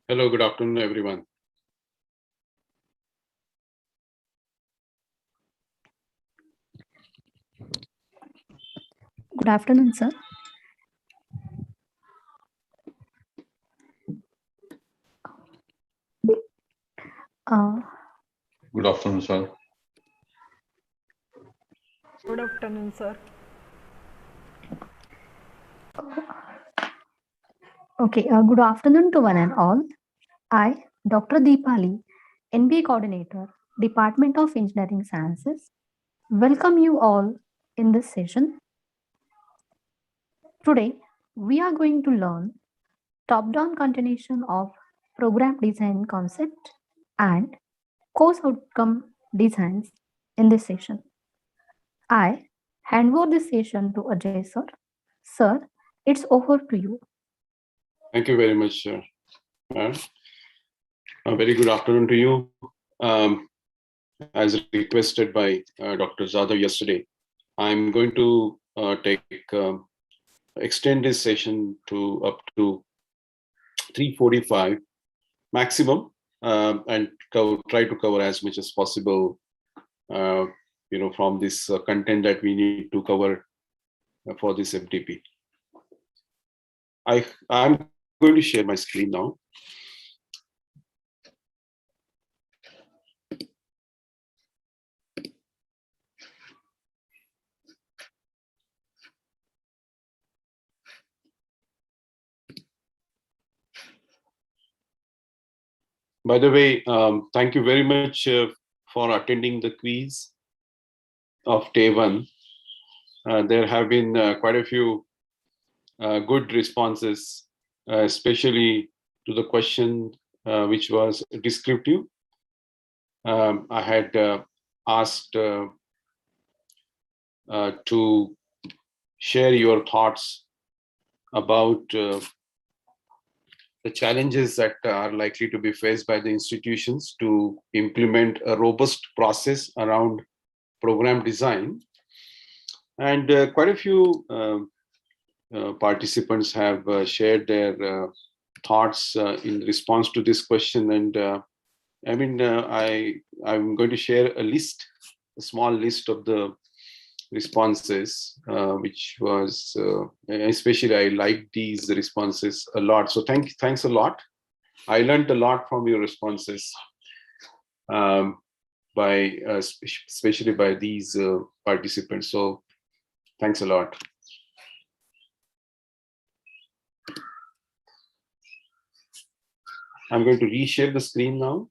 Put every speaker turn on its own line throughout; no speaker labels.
Hello, good afternoon, everyone.
Good afternoon, sir.
Good afternoon, sir.
Good afternoon, sir.
Okay, good afternoon to one and all. I, Dr. Deepali, NBA Coordinator, Department of Engineering Sciences, welcome you all in this session. Today, we are going to learn top-down continuation of program design concept and course outcome designs in this session. I hand over this session to Ajay, sir. Sir, it's over to you.
Thank you very much, sir. A very good afternoon to you. As requested by Dr. Zadav yesterday, I'm going to extend this session to up to 3:45 maximum, and try to cover as much as possible, from this content that we need to cover for this MTP. I'm going to share my screen now. By the way, thank you very much for attending the quiz of day one. There have been quite a few good responses, especially to the question which was descriptive. I had asked to share your thoughts about the challenges that are likely to be faced by the institutions to implement a robust process around program design. And quite a few participants have shared their thoughts in response to this question. And I'm going to share a small list of the responses, which was especially I like these responses a lot. So thanks a lot. I learned a lot from your responses, especially by these participants. So thanks a lot. I'm going to reshare the screen now.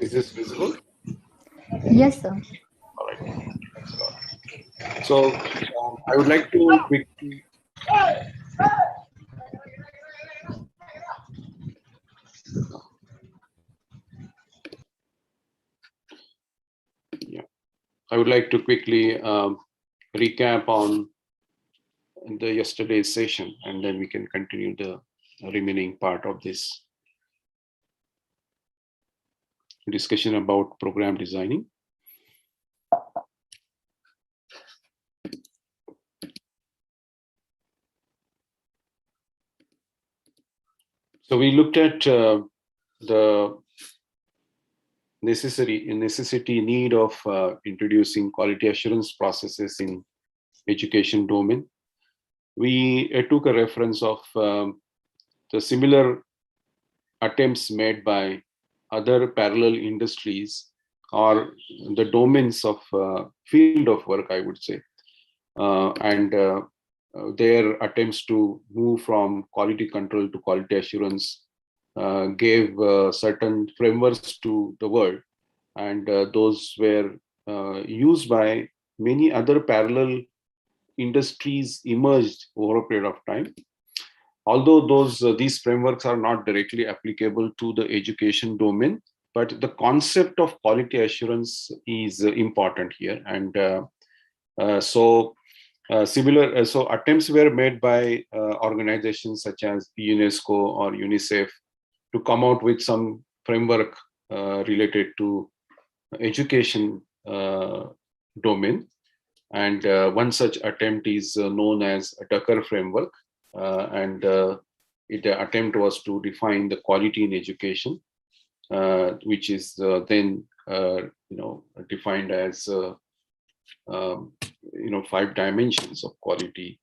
Is this visible?
Yes, sir.
All right. Thanks a lot. So I would like to quickly. I would like to quickly recap on the yesterday's session, and then we can continue the remaining part of this discussion about program designing. So we looked at the necessity need of introducing quality assurance processes in education domain. We took a reference of the similar attempts made by other parallel industries or the domains of field of work, I would say, and their attempts to move from quality control to quality assurance gave certain frameworks to the world, and those were used by many other parallel industries emerged over a period of time. Although these frameworks are not directly applicable to the education domain, but the concept of quality assurance is important here. And so attempts were made by organizations such as UNESCO or UNICEF to come out with some framework related to education domain. And one such attempt is known as a Tucker framework. The attempt was to define the quality in education, which is then defined as 5 dimensions of quality,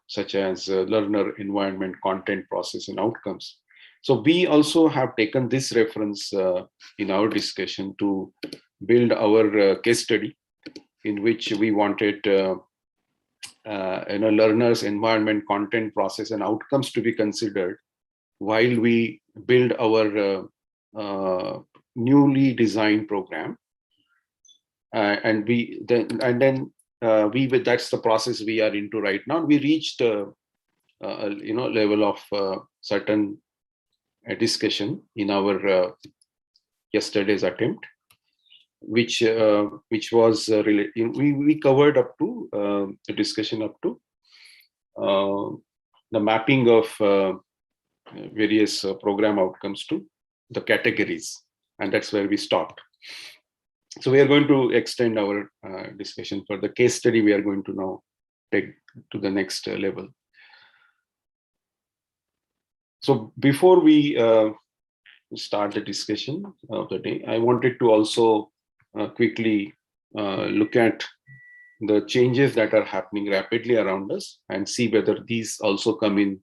such as learner, environment, content, process, and outcomes. So we also have taken this reference in our discussion to build our case study, in which we wanted learners, environment, content, process, and outcomes to be considered while we build our newly designed program. That's the process we are into right now. We reached level of certain discussion in our yesterday's attempt, which was we covered up to a discussion up to the mapping of various program outcomes to the categories, and that's where we stopped. So we are going to extend our discussion for the case study. We are going to now take to the next level. So before we start the discussion of the day, I wanted to also quickly look at the changes that are happening rapidly around us and see whether these also come in,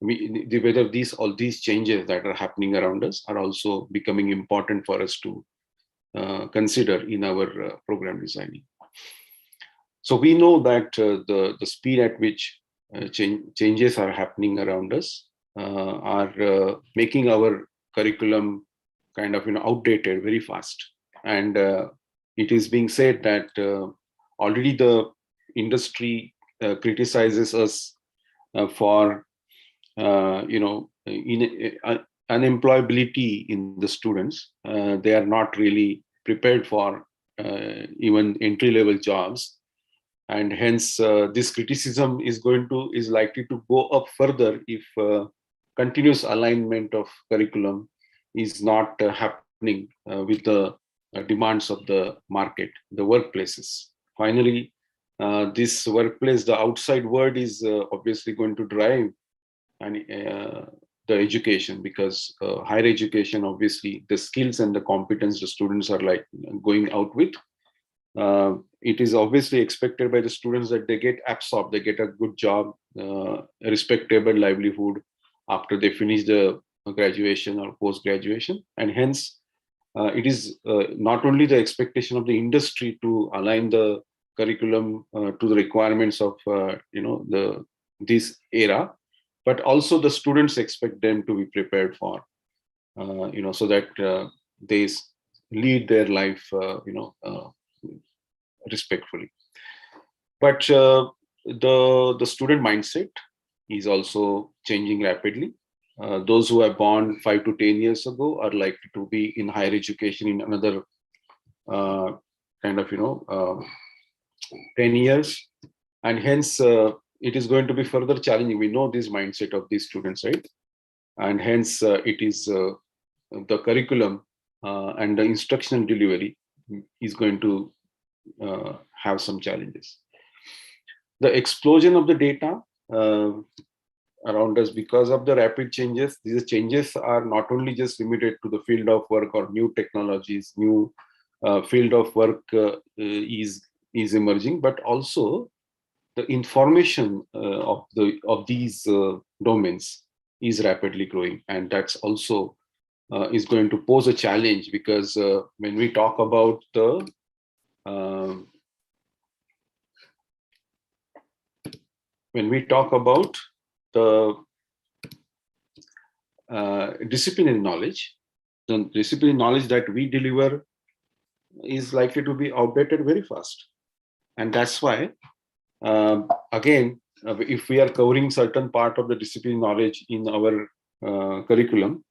whether all these changes that are happening around us are also becoming important for us to consider in our program designing. So we know that the speed at which changes are happening around us are making our curriculum kind of outdated very fast. And it is being said that already the industry criticizes us for unemployability in the students. They are not really prepared for even entry-level jobs, and hence this criticism is likely to go up further if continuous alignment of curriculum is not happening with the demands of the market, the workplaces. Finally, this workplace, the outside world, is obviously going to drive the education, because higher education, obviously the skills and the competence the students are going out with, it is obviously expected by the students that they get absorbed, they get a good job, a respectable livelihood after they finish the graduation or post-graduation. And hence it is not only the expectation of the industry to align the curriculum to the requirements of this era, but also the students expect them to be prepared for, so that they lead their life, respectfully. But the student mindset is also changing rapidly. Those who are born 5 to 10 years ago are likely to be in higher education in another kind of 10 years, and hence it is going to be further challenging. We know this mindset of these students, right? And hence it is the curriculum and the instructional delivery is going to have some challenges. The explosion of the data around us because of the rapid changes. These changes are not only just limited to the field of work or new technologies, new field of work is emerging, but also the information of these domains is rapidly growing, and that's also is going to pose a challenge, because when we talk about the disciplinary knowledge, the disciplinary knowledge that we deliver is likely to be outdated very fast. And that's why, again, if we are covering certain part of the disciplinary knowledge in our curriculum,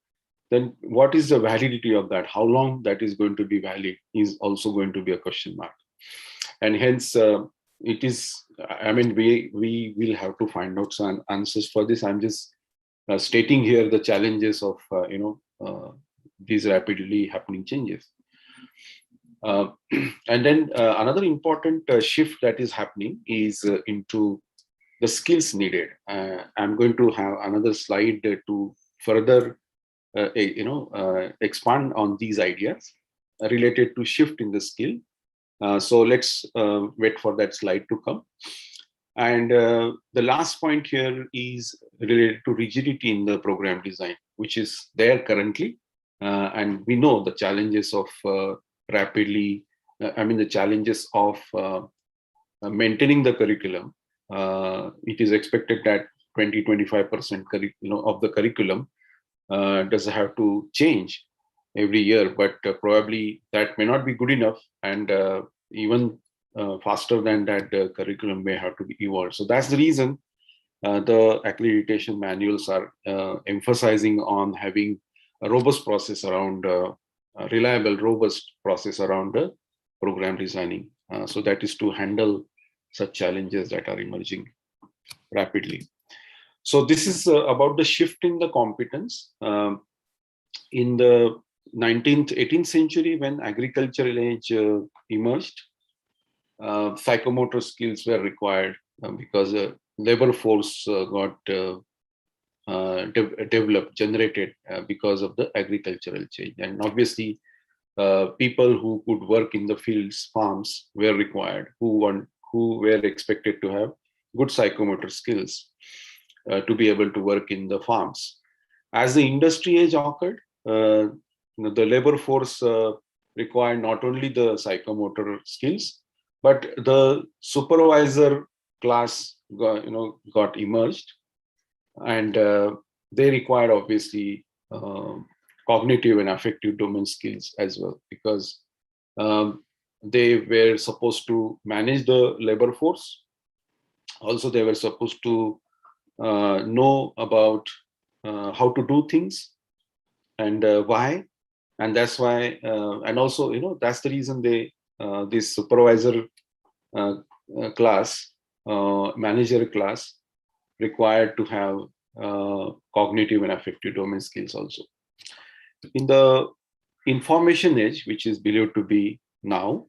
then what is the validity of that? How long that is going to be valid is also going to be a question mark. And hence, it is, I mean, we will have to find out some answers for this. I'm just stating here the challenges of these rapidly happening changes. And then another important shift that is happening is into the skills needed. I'm going to have another slide to further expand on these ideas related to shift in the skill. So let's wait for that slide to come. And the last point here is related to rigidity in the program design, which is there currently. And we know the challenges of the challenges of maintaining the curriculum. It is expected that 20-25% of the curriculum does have to change every year, but probably that may not be good enough, and even faster than that, the curriculum may have to be evolved. So that's the reason the accreditation manuals are emphasizing on having a robust process around reliable, robust process around the program designing. So that is to handle such challenges that are emerging rapidly. So this is about the shift in the competence. In the 19th, 18th century, when agricultural age emerged, psychomotor skills were required because labor force got developed, generated because of the agricultural change. And obviously, people who could work in the fields, farms, were required, who were expected to have good psychomotor skills to be able to work in the farms. As the industry age occurred, the labor force required not only the psychomotor skills, but the supervisor class got emerged, and they required obviously cognitive and affective domain skills as well, because they were supposed to manage the labor force. Also, they were supposed to know about how to do things and why, and that's why, and also that's the reason they this supervisor class, manager class, required to have cognitive and affective domain skills also. In the information age, which is believed to be now,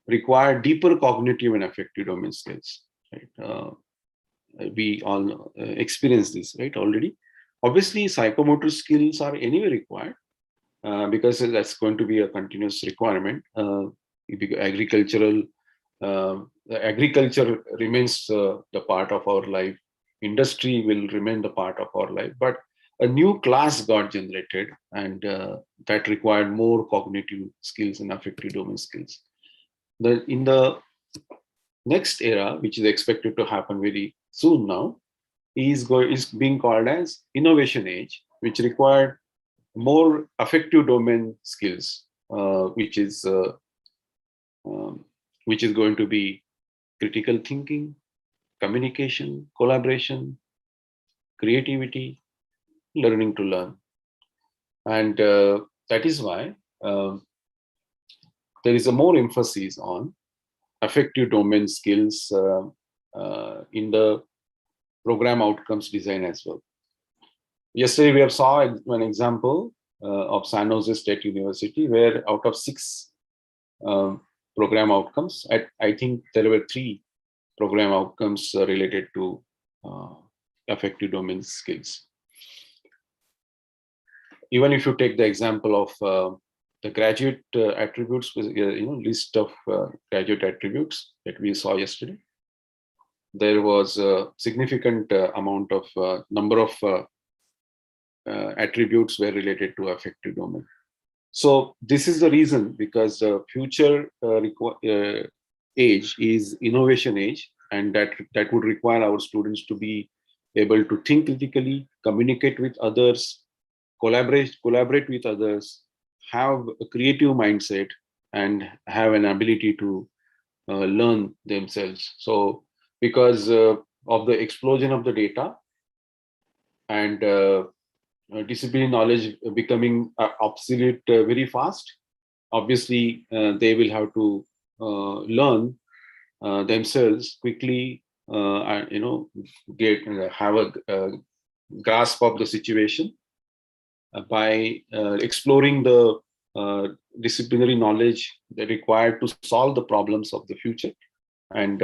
require deeper cognitive and affective domain skills. Right? We all experience this, right, already. Obviously, psychomotor skills are anyway required because that's going to be a continuous requirement. Agriculture remains the part of our life. Industry will remain the part of our life, but a new class got generated, and that required more cognitive skills and affective domain skills. In the next era, which is expected to happen very soon now, is being called as innovation age, which required more affective domain skills, which is going to be critical thinking, communication, collaboration, creativity, learning to learn. And that is why there is a more emphasis on affective domain skills in the program outcomes design as well. Yesterday, we have saw an example of San Jose State University, where out of 6 program outcomes, I think there were 3 program outcomes related to affective domain skills. Even if you take the example of the graduate attributes, list of graduate attributes that we saw yesterday, there was a significant amount of number of attributes were related to affective domain. So this is the reason, because the future age is innovation age, and that would require our students to be able to think critically, communicate with others, collaborate with others, have a creative mindset, and have an ability to learn themselves. So because of the explosion of the data and discipline knowledge becoming obsolete very fast, obviously they will have to learn themselves quickly, and have a grasp of the situation by exploring the disciplinary knowledge that required to solve the problems of the future, and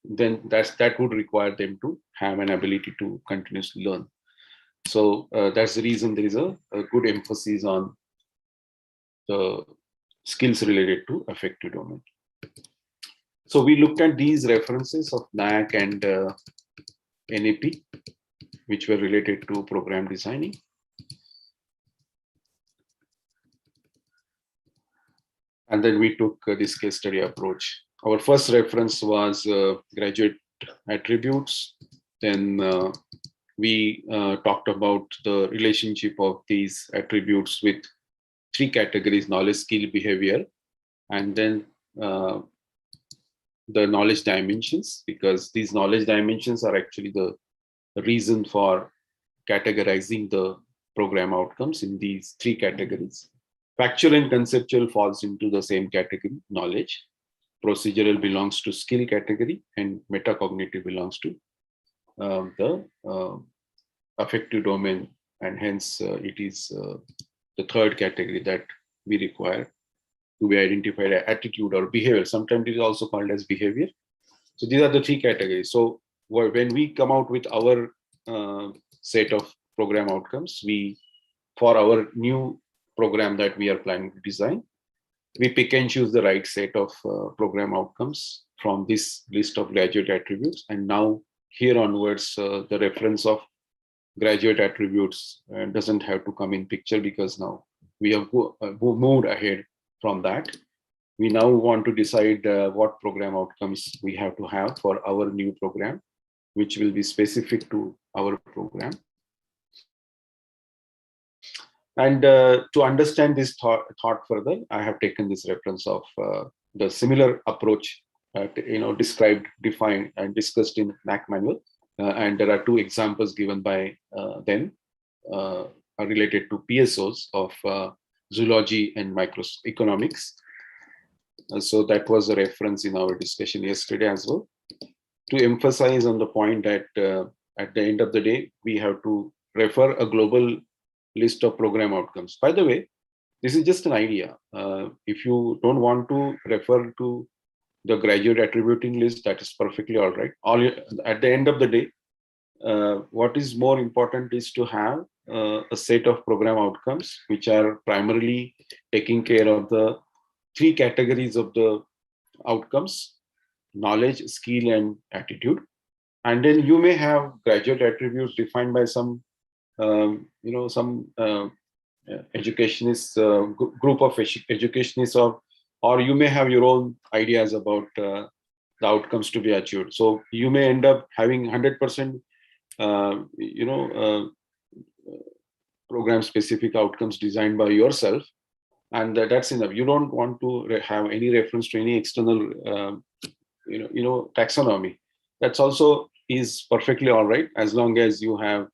then that would require them to have an ability to continuously learn. So that's the reason there is a good emphasis on the skills related to affective domain. So we looked at these references of NAAC and NAP, which were related to program designing. And then we took this case study approach. Our first reference was graduate attributes. Then we talked about the relationship of these attributes with 3 categories: knowledge, skill, behavior, and then the knowledge dimensions, because these knowledge dimensions are actually the reason for categorizing the program outcomes in these 3 categories. Factual and conceptual falls into the same category, knowledge. Procedural belongs to skill category, and metacognitive belongs to the affective domain, and hence it is the 3rd category that we require to be identified as attitude or behavior. Sometimes it is also called as behavior. So these are the 3 categories. So when we come out with our set of program outcomes, for our new program that we are planning to design, we pick and choose the right set of program outcomes from this list of graduate attributes. And now here onwards, the reference of graduate attributes doesn't have to come in picture, because now we have moved ahead from that. We now want to decide what program outcomes we have to have for our new program, which will be specific to our program. And to understand this thought further, I have taken this reference of the similar approach described, defined, and discussed in NAAC manual. And there are 2 examples given by them related to PSOs of zoology and microeconomics. So that was a reference in our discussion yesterday as well, to emphasize on the point that at the end of the day, we have to refer a global list of program outcomes. By the way, this is just an idea. If you don't want to refer to the graduate attributing list, that is perfectly all right. At the end of the day, what is more important is to have a set of program outcomes which are primarily taking care of the 3 categories of the outcomes: knowledge, skill, and attitude. And then you may have graduate attributes defined by some educationists, group of educationists, or you may have your own ideas about the outcomes to be achieved. So you may end up having 100% program specific outcomes designed by yourself, and that's enough. You don't want to have any reference to any external taxonomy. That's also is perfectly all right, as long as you have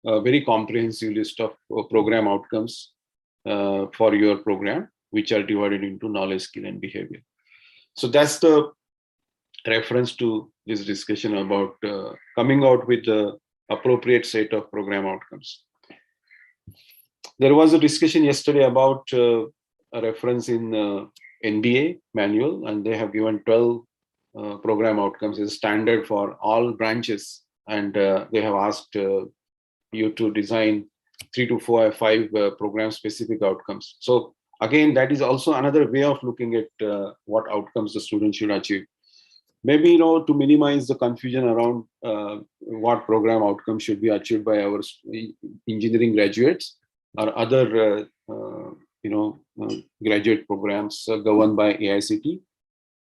a very comprehensive list of program outcomes for your program, which are divided into knowledge, skill, and behavior. So that's the reference to this discussion about coming out with the appropriate set of program outcomes. There was a discussion yesterday about a reference in NBA manual, and they have given 12 program outcomes as standard for all branches, and they have asked you to design 3 to 4 or 5 program specific outcomes. So again, that is also another way of looking at what outcomes the student should achieve. Maybe, to minimize the confusion around what program outcomes should be achieved by our engineering graduates or other, graduate programs governed by AICT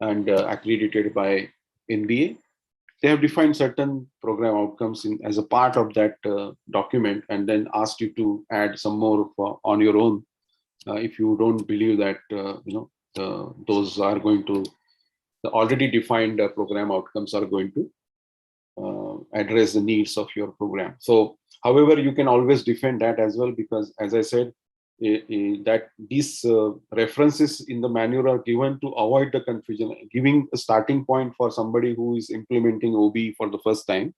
and accredited by NBA. They have defined certain program outcomes as a part of that document, and then asked you to add some more on your own if you don't believe that those are going to, the already defined program outcomes are going to address the needs of your program. So, however, you can always defend that as well, because as I said, that these references in the manual are given to avoid the confusion, giving a starting point for somebody who is implementing OB for the first time.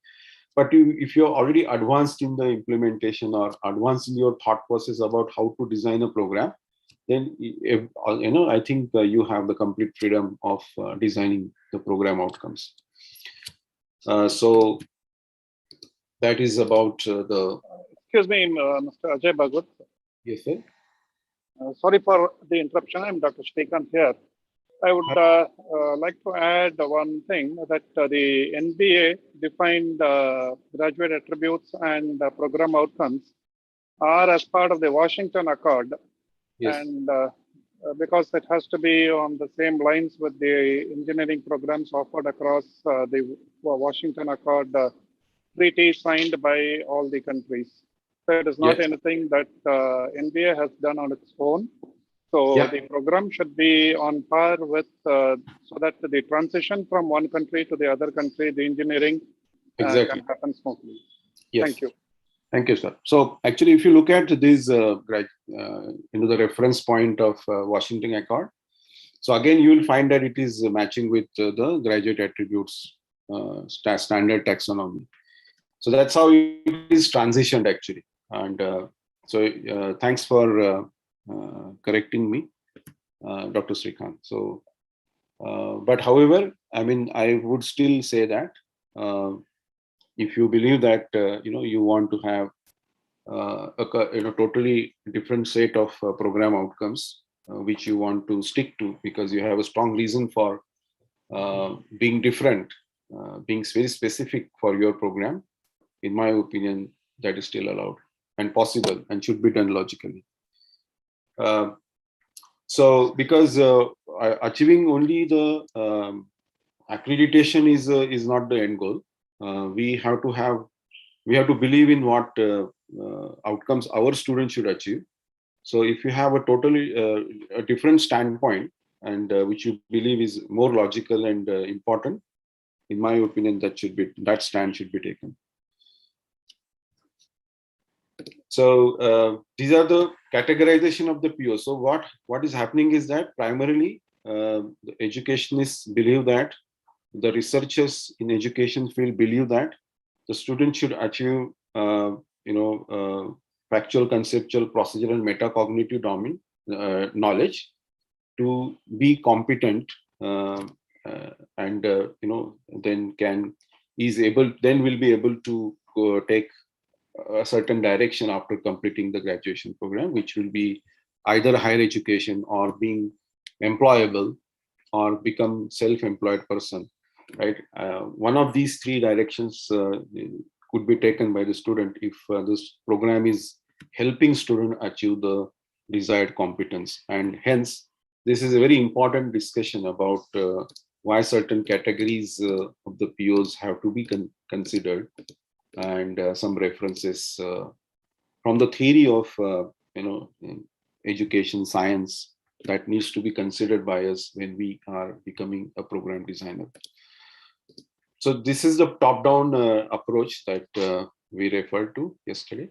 But if you're already advanced in the implementation or advanced in your thought process about how to design a program, then I think you have the complete freedom of designing the program outcomes. So that is about the.
Excuse me, Mr. Ajay Bhagat.
Yes, sir.
Sorry for the interruption. I'm Dr. Srikanth here. I would like to add one thing, that the NBA defined graduate attributes and program outcomes are as part of the Washington Accord. Yes. And because it has to be on the same lines with the engineering programs offered across the Washington Accord treaty signed by all the countries. So it is not anything that NBA has done on its own. So the program should be on par with, so that the transition from one country to the other country, the engineering can happen smoothly.
Yes.
Thank you.
Thank you, sir. So actually, if you look at this into the reference point of Washington Accord, so again, you will find that it is matching with the graduate attributes standard taxonomy. So that's how it is transitioned actually. And so thanks for correcting me, Dr. Srikanth. So, but however, I mean, I would still say that if you believe that you want to have a totally different set of program outcomes which you want to stick to, because you have a strong reason for being different, being very specific for your program, in my opinion, that is still allowed and possible and should be done logically. So because achieving only the accreditation is not the end goal. We have to believe in what outcomes our students should achieve. So if you have a totally a different standpoint, and which you believe is more logical and important, in my opinion, that stand should be taken. So these are the categorization of the PO. So what is happening is that primarily the educationists believe that, the researchers in education field believe that the student should achieve factual, conceptual, procedural, metacognitive domain knowledge to be competent, and then will be able to take a certain direction after completing the graduation program, which will be either higher education or being employable or become self-employed person, right? One of these three directions could be taken by the student if this program is helping student achieve the desired competence. And hence, this is a very important discussion about why certain categories of the POs have to be considered, and some references from the theory of education science that needs to be considered by us when we are becoming a program designer. So this is the top-down approach that we referred to yesterday,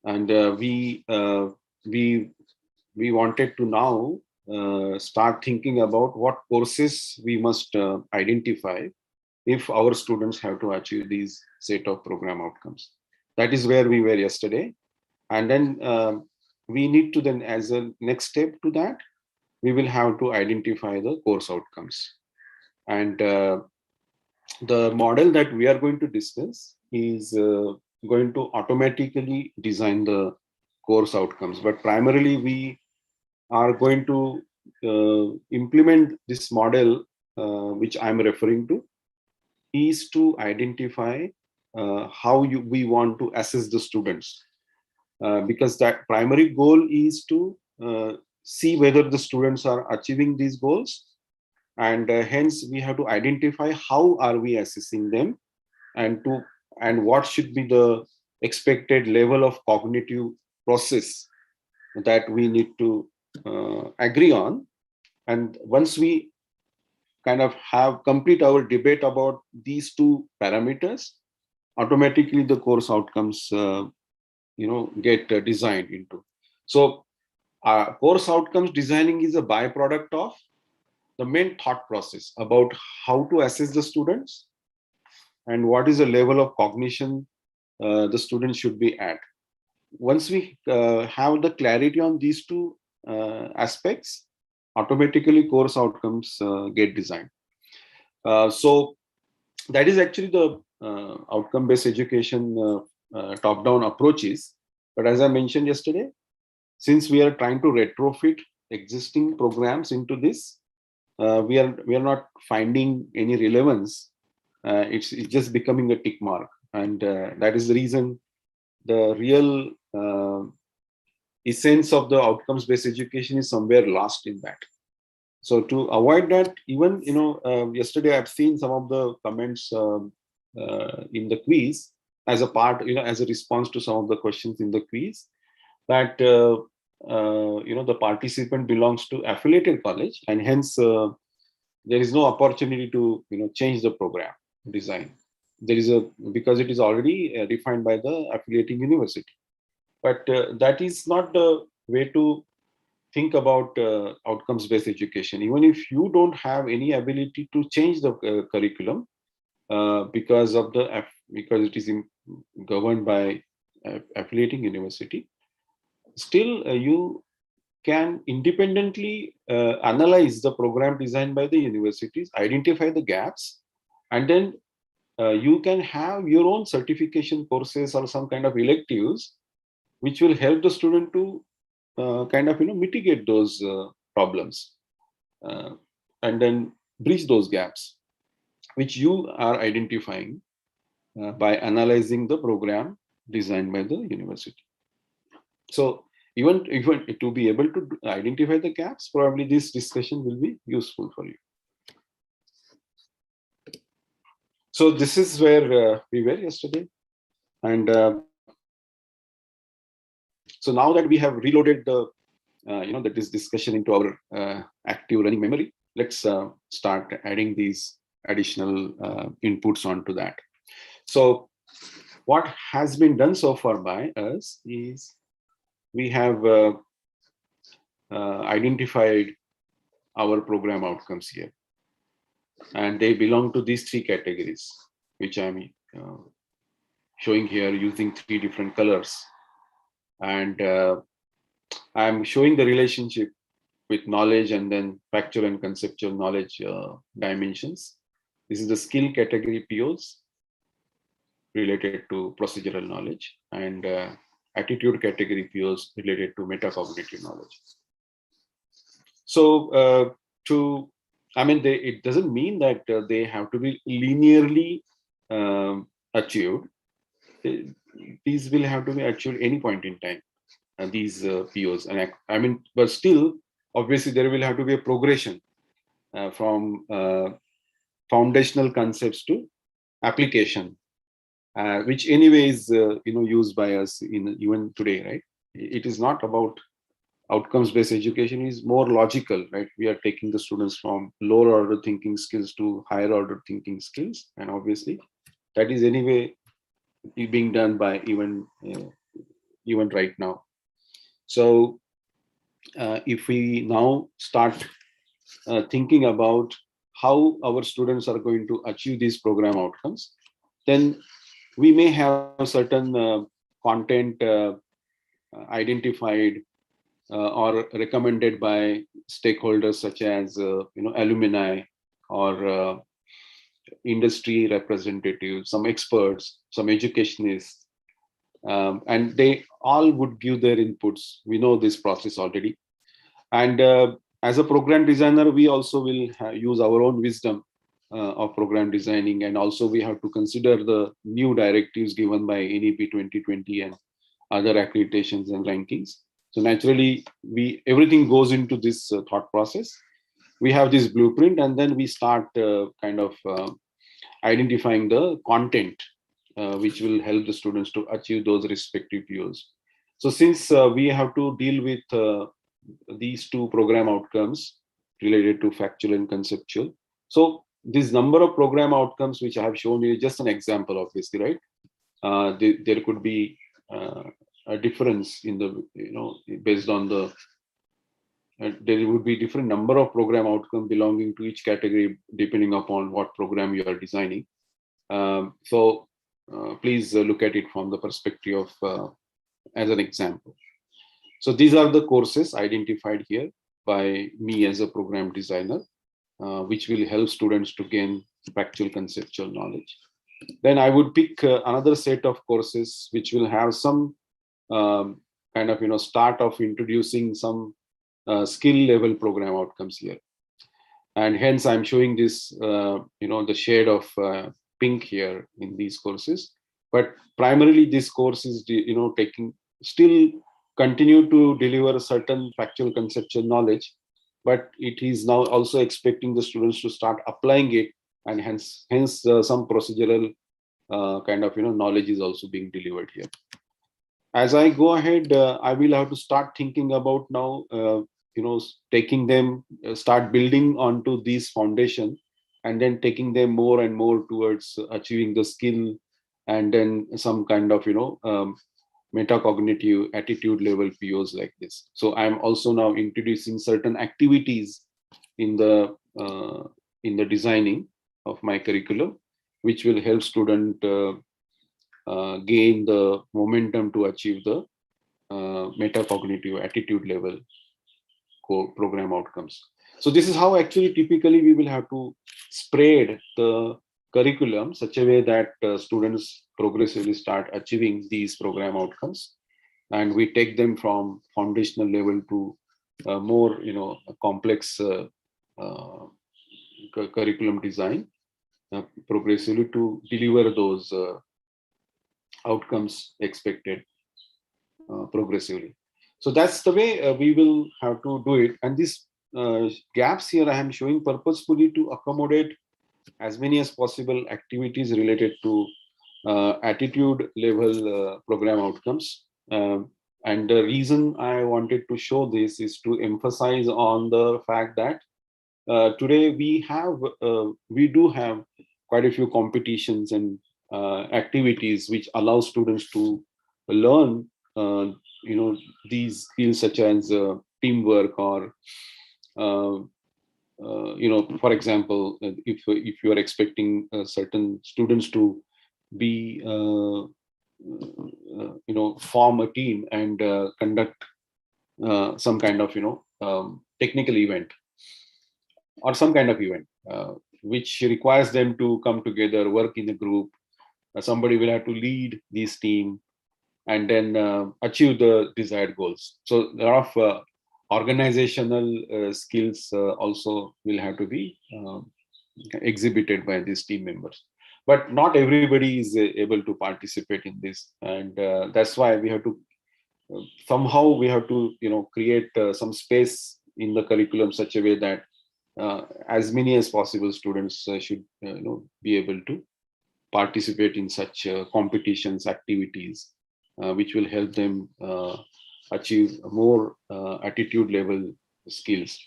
and we we wanted to now start thinking about what courses we must identify if our students have to achieve these set of program outcomes. That is where we were yesterday. And then we need to then, as a next step to that, we will have to identify the course outcomes. And the model that we are going to discuss is going to automatically design the course outcomes. But primarily, we are going to implement this model, which I'm referring to, is to identify how we want to assess the students. Because that primary goal is to see whether the students are achieving these goals, and hence we have to identify how are we assessing them, and what should be the expected level of cognitive process that we need to agree on. And once we kind of have complete our debate about these two parameters, automatically the course outcomes get designed into. So course outcomes designing is a byproduct of the main thought process about how to assess the students and what is the level of cognition the students should be at. Once we have the clarity on these two aspects, automatically course outcomes get designed. So that is actually the outcome-based education top-down approaches. But as I mentioned yesterday, since we are trying to retrofit existing programs into this, we are not finding any relevance. It's just becoming a tick mark, and that is the reason the real essence of the outcomes-based education is somewhere lost in that. So to avoid that, even yesterday I've seen some of the comments in the quiz as a part, as a response to some of the questions in the quiz, that the participant belongs to affiliated college, and hence there is no opportunity to change the program design. There is because it is already defined by the affiliating university. But that is not the way to think about outcomes-based education. Even if you don't have any ability to change the curriculum because it is governed by affiliating university, still you can independently analyze the program designed by the universities, identify the gaps, and then you can have your own certification courses or some kind of electives which will help the student to mitigate those problems and then bridge those gaps which you are identifying by analyzing the program designed by the university. So even to be able to identify the gaps, probably this discussion will be useful for you. So this is where we were yesterday, and so now that we have reloaded this discussion into our active learning memory, let's start adding these additional inputs onto that. So what has been done so far by us is we have identified our program outcomes here, and they belong to these three categories, which I'm showing here using three different colors. And I'm showing the relationship with knowledge and then factual and conceptual knowledge dimensions. This is the skill category POs related to procedural knowledge, and attitude category POs related to metacognitive knowledge. So it doesn't mean that they have to be linearly achieved. These will have to be achieved any point in time, these POs. And but still, obviously, there will have to be a progression from foundational concepts to application, which anyway is used by us in even today, right? It is not about outcomes-based education. Is more logical, right? We are taking the students from lower order thinking skills to higher order thinking skills, and obviously, that is anyway being done by even right now. So if we now start thinking about how our students are going to achieve these program outcomes, then we may have certain content identified or recommended by stakeholders such as alumni or industry representatives, some experts, some educationists, and they all would give their inputs. We know this process already. And as a program designer, we also will use our own wisdom of program designing. And also we have to consider the new directives given by NEP 2020 and other accreditations and rankings. So naturally, everything goes into this thought process. We have this blueprint, and then we start identifying the content which will help the students to achieve those respective views. So since we have to deal with these two program outcomes related to factual and conceptual, so this number of program outcomes which I have shown you is just an example, obviously, right? There could be a difference in the, based on the, there would be different number of program outcomes belonging to each category depending upon what program you are designing. So please look at it from the perspective of as an example. So these are the courses identified here by me as a program designer, which will help students to gain factual conceptual knowledge. Then I would pick another set of courses which will have some start of introducing some skill level program outcomes here. And hence I'm showing this, the shade of pink here in these courses. But primarily this course is, still continue to deliver a certain factual conceptual knowledge, but it is now also expecting the students to start applying it, and hence some procedural knowledge is also being delivered here. As I go ahead, I will have to start thinking about now, taking them, start building onto these foundation, and then taking them more and more towards achieving the skill, and then some kind of, metacognitive attitude level POs like this. So I'm also now introducing certain activities in the designing of my curriculum, which will help student gain the momentum to achieve the metacognitive attitude level program outcomes. So this is how actually typically we will have to spread the curriculum such a way that students progressively start achieving these program outcomes, and we take them from foundational level to more complex curriculum design progressively to deliver those outcomes expected progressively. So that's the way we will have to do it. And these gaps here I am showing purposefully to accommodate as many as possible activities related to attitude level program outcomes. And the reason I wanted to show this is to emphasize on the fact that today we do have quite a few competitions and activities which allow students to learn these skills such as teamwork or for example, if you are expecting certain students to be form a team and conduct some kind of technical event or some kind of event which requires them to come together, work in a group. Somebody will have to lead this team and then achieve the desired goals. So a lot of organizational skills also will have to be exhibited by these team members. But not everybody is able to participate in this, and that's why we have to somehow we have to create some space in the curriculum such a way that as many as possible students should be able to participate in such competitions, activities, which will help them achieve more attitude level skills,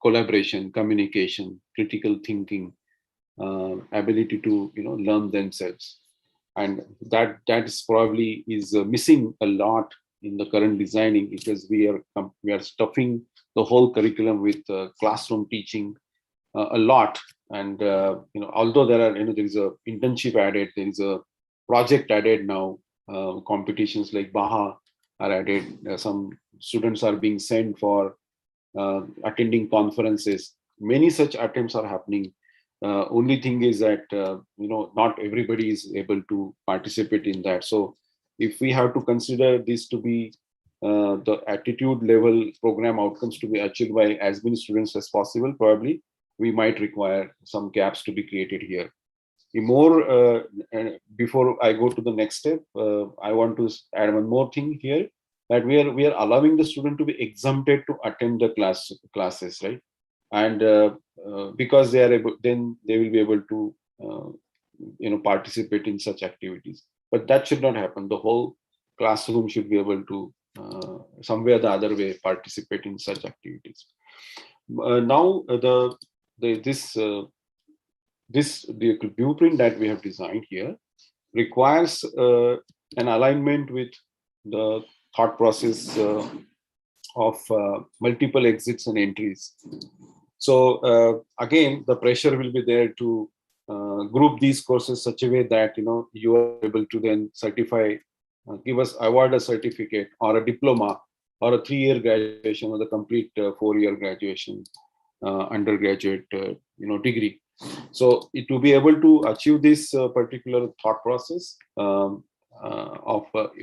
collaboration, communication, critical thinking, ability to learn themselves. And that is probably is missing a lot in the current designing, because we are stuffing the whole curriculum with classroom teaching a lot. And although there is a internship added, there is a project added now, competitions like Baha are added, some students are being sent for attending conferences. Many such attempts are happening. Only thing is that not everybody is able to participate in that. So if we have to consider this to be the attitude level program outcomes to be achieved by as many students as possible, probably we might require some gaps to be created here. Before I go to the next step, I want to add one more thing here, that we are allowing the student to be exempted to attend the classes, right? And because they are able, then they will be able to participate in such activities. But that should not happen. The whole classroom should be able to some way or the other way participate in such activities. Now the blueprint that we have designed here requires an alignment with the thought process of multiple exits and entries. So again, the pressure will be there to group these courses such a way that you are able to then certify, award a certificate or a diploma or a 3-year graduation or the complete 4-year graduation undergraduate degree. So to be able to achieve this particular thought process of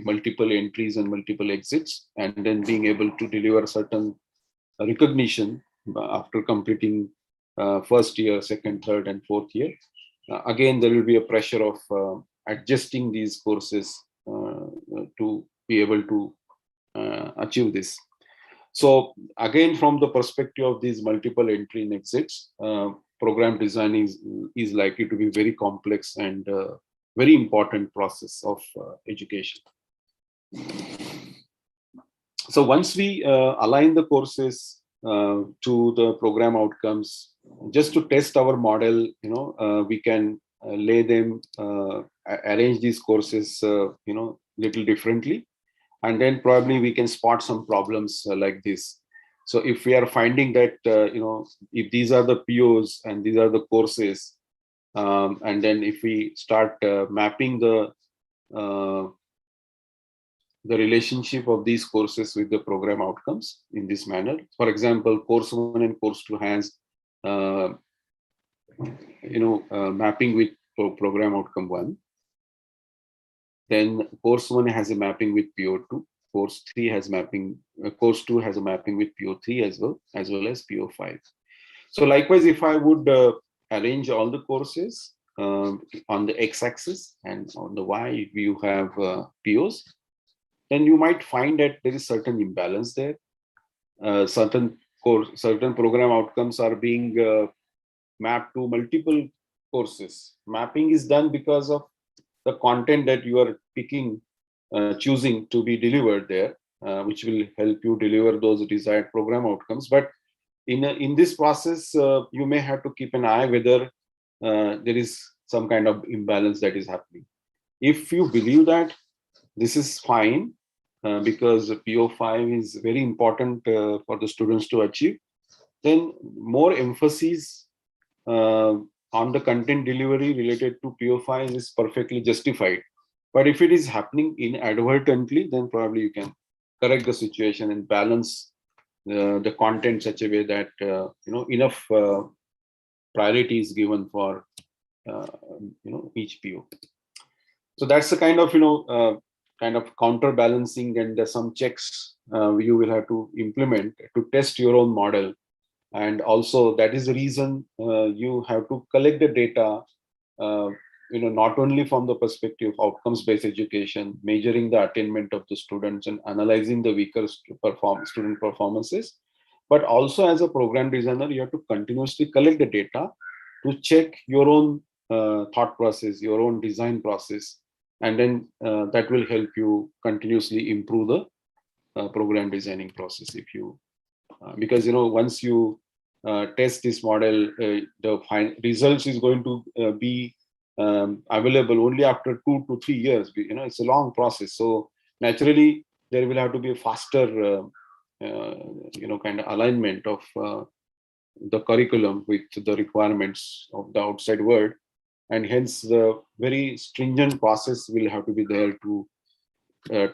multiple entries and multiple exits, and then being able to deliver certain recognition after completing first year, second, third, and fourth year. Again, there will be a pressure of adjusting these courses to be able to achieve this. So again, from the perspective of these multiple entry and exits, program design is likely to be very complex and very important process of education. So once we align the courses to the program outcomes, just to test our model, we can lay them, arrange these courses, little differently, and then probably we can spot some problems like this. So if we are finding that, if these are the POs and these are the courses, and then if we start mapping the relationship of these courses with the program outcomes in this manner. For example, course 1 and course 2 has, mapping with program outcome 1. Then course 1 has a mapping with PO2. Course 3 has mapping. Course 2 has a mapping with PO3 as well as PO5. So likewise, if I would arrange all the courses on the x-axis and on the y, you have POs, then you might find that there is certain imbalance there. Certain program outcomes are being mapped to multiple courses. Mapping is done because of the content that you are picking, choosing to be delivered there, which will help you deliver those desired program outcomes. But in this process, you may have to keep an eye whether there is some kind of imbalance that is happening. If you believe that this is fine, because PO5 is very important for the students to achieve, then more emphasis on the content delivery related to PO5 is perfectly justified. But if it is happening inadvertently, then probably you can correct the situation and balance the content such a way that enough priority is given for each PO. So that's the kind of counterbalancing and some checks you will have to implement to test your own model. And also that is the reason you have to collect the data, not only from the perspective of outcomes-based education, measuring the attainment of the students and analyzing the weaker student performances, but also as a program designer, you have to continuously collect the data to check your own thought process, your own design process, and then that will help you continuously improve the program designing process. If you because once you test this model, the final results is going to be available only after 2 to 3 years. It's a long process. So naturally, there will have to be a faster, kind of alignment of the curriculum with the requirements of the outside world. And hence the very stringent process will have to be there to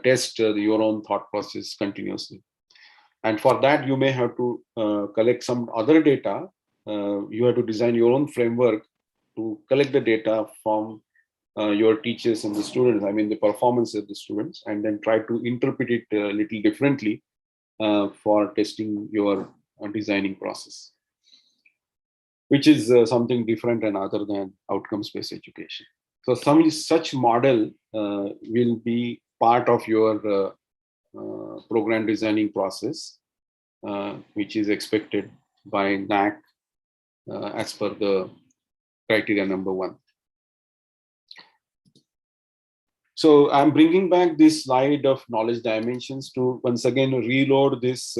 test your own thought process continuously. And for that, you may have to collect some other data. You have to design your own framework to collect the data from your teachers and the students, I mean the performance of the students, and then try to interpret it a little differently for testing your designing process, which is something different and other than outcomes-based education. So some such model will be part of your program designing process, which is expected by NAC as per the criteria number 1. So I'm bringing back this slide of knowledge dimensions to once again reload this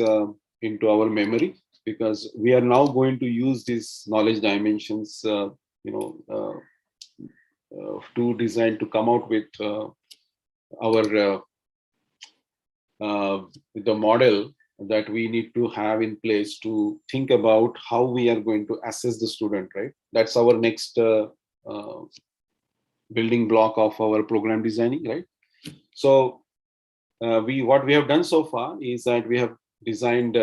into our memory, because we are now going to use these knowledge dimensions, to design to come out with our the model that we need to have in place to think about how we are going to assess the student, right? That's our next building block of our program designing, right? So what we have done so far is that we have designed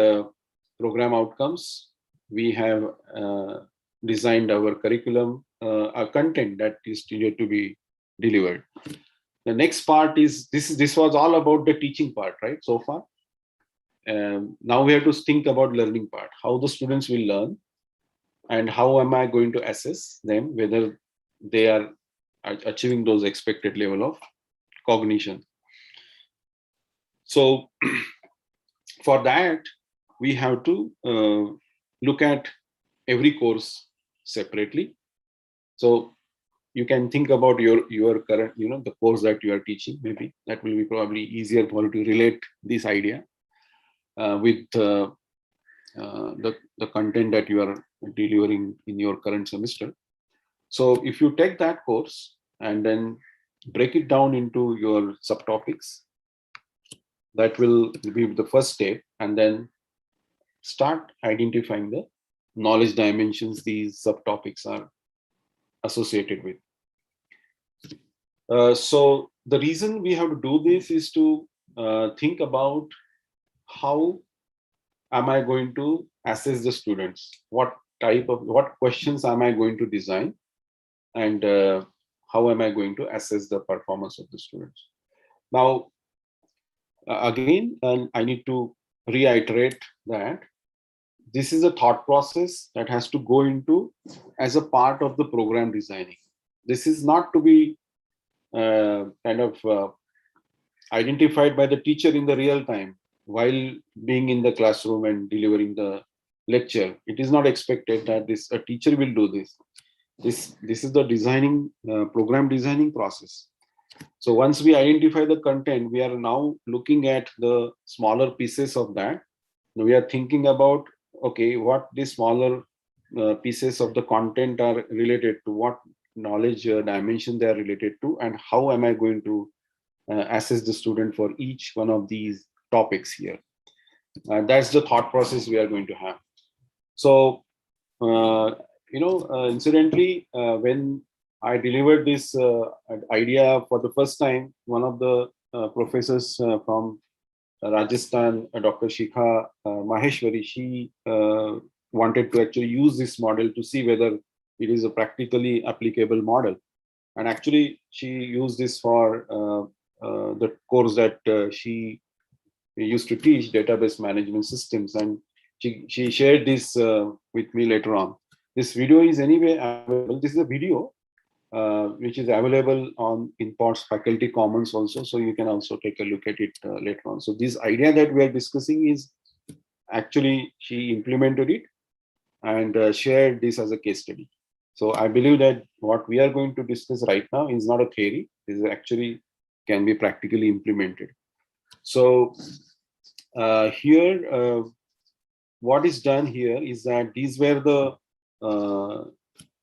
program outcomes. We have designed our curriculum, our content that is needed to be delivered. The next part is this was all about the teaching part, right? So far. Now we have to think about learning part, how the students will learn, and how am I going to assess them whether they are achieving those expected level of cognition. So for that, we have to look at every course separately. So you can think about your current, the course that you are teaching. Maybe that will be probably easier for you to relate this idea with the content that you are delivering in your current semester. So if you take that course and then break it down into your subtopics, that will be the first step, and then start identifying the knowledge dimensions these subtopics are associated with. So the reason we have to do this is to think about how am I going to assess the students? What questions am I going to design? And how am I going to assess the performance of the students? Now, again, I need to reiterate that this is a thought process that has to go into as a part of the program designing. This is not to be identified by the teacher in the real time while being in the classroom and delivering the lecture. It is not expected that a teacher will do this. This is the designing program designing process. So once we identify the content, we are now looking at the smaller pieces of that. We are thinking about, okay, what these smaller pieces of the content are related to, what knowledge dimension they are related to, and how am I going to assess the student for each one of these topics here. That's the thought process we are going to have. So, incidentally, when I delivered this idea for the first time, one of the professors from Rajasthan, Dr. Shikha Maheshwari, she wanted to actually use this model to see whether it is a practically applicable model. And actually, she used this for the course that she used to teach, database management systems. And she shared this with me later on. This video is anyway available. This is a video which is available on INPOTS Faculty Commons also. So you can also take a look at it later on. So this idea that we are discussing is actually she implemented it and shared this as a case study. So I believe that what we are going to discuss right now is not a theory. This is actually can be practically implemented. So here, what is done here is that these were the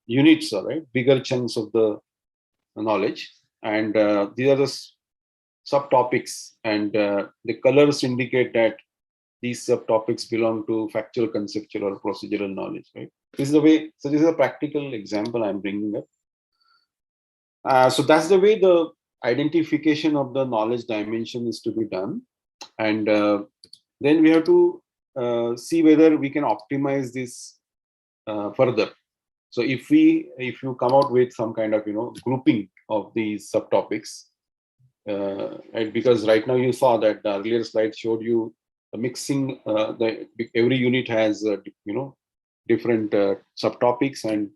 units, right? Bigger chunks of the knowledge, and these are the subtopics, and the colors indicate that these subtopics belong to factual, conceptual, or procedural knowledge, right? This is the way, so this is a practical example I'm bringing up. So that's the way the identification of the knowledge dimension is to be done. And then we have to see whether we can optimize this further. So if you come out with some kind of grouping of these subtopics, right? Because right now you saw that the earlier slide showed you the mixing. Every unit has different subtopics, and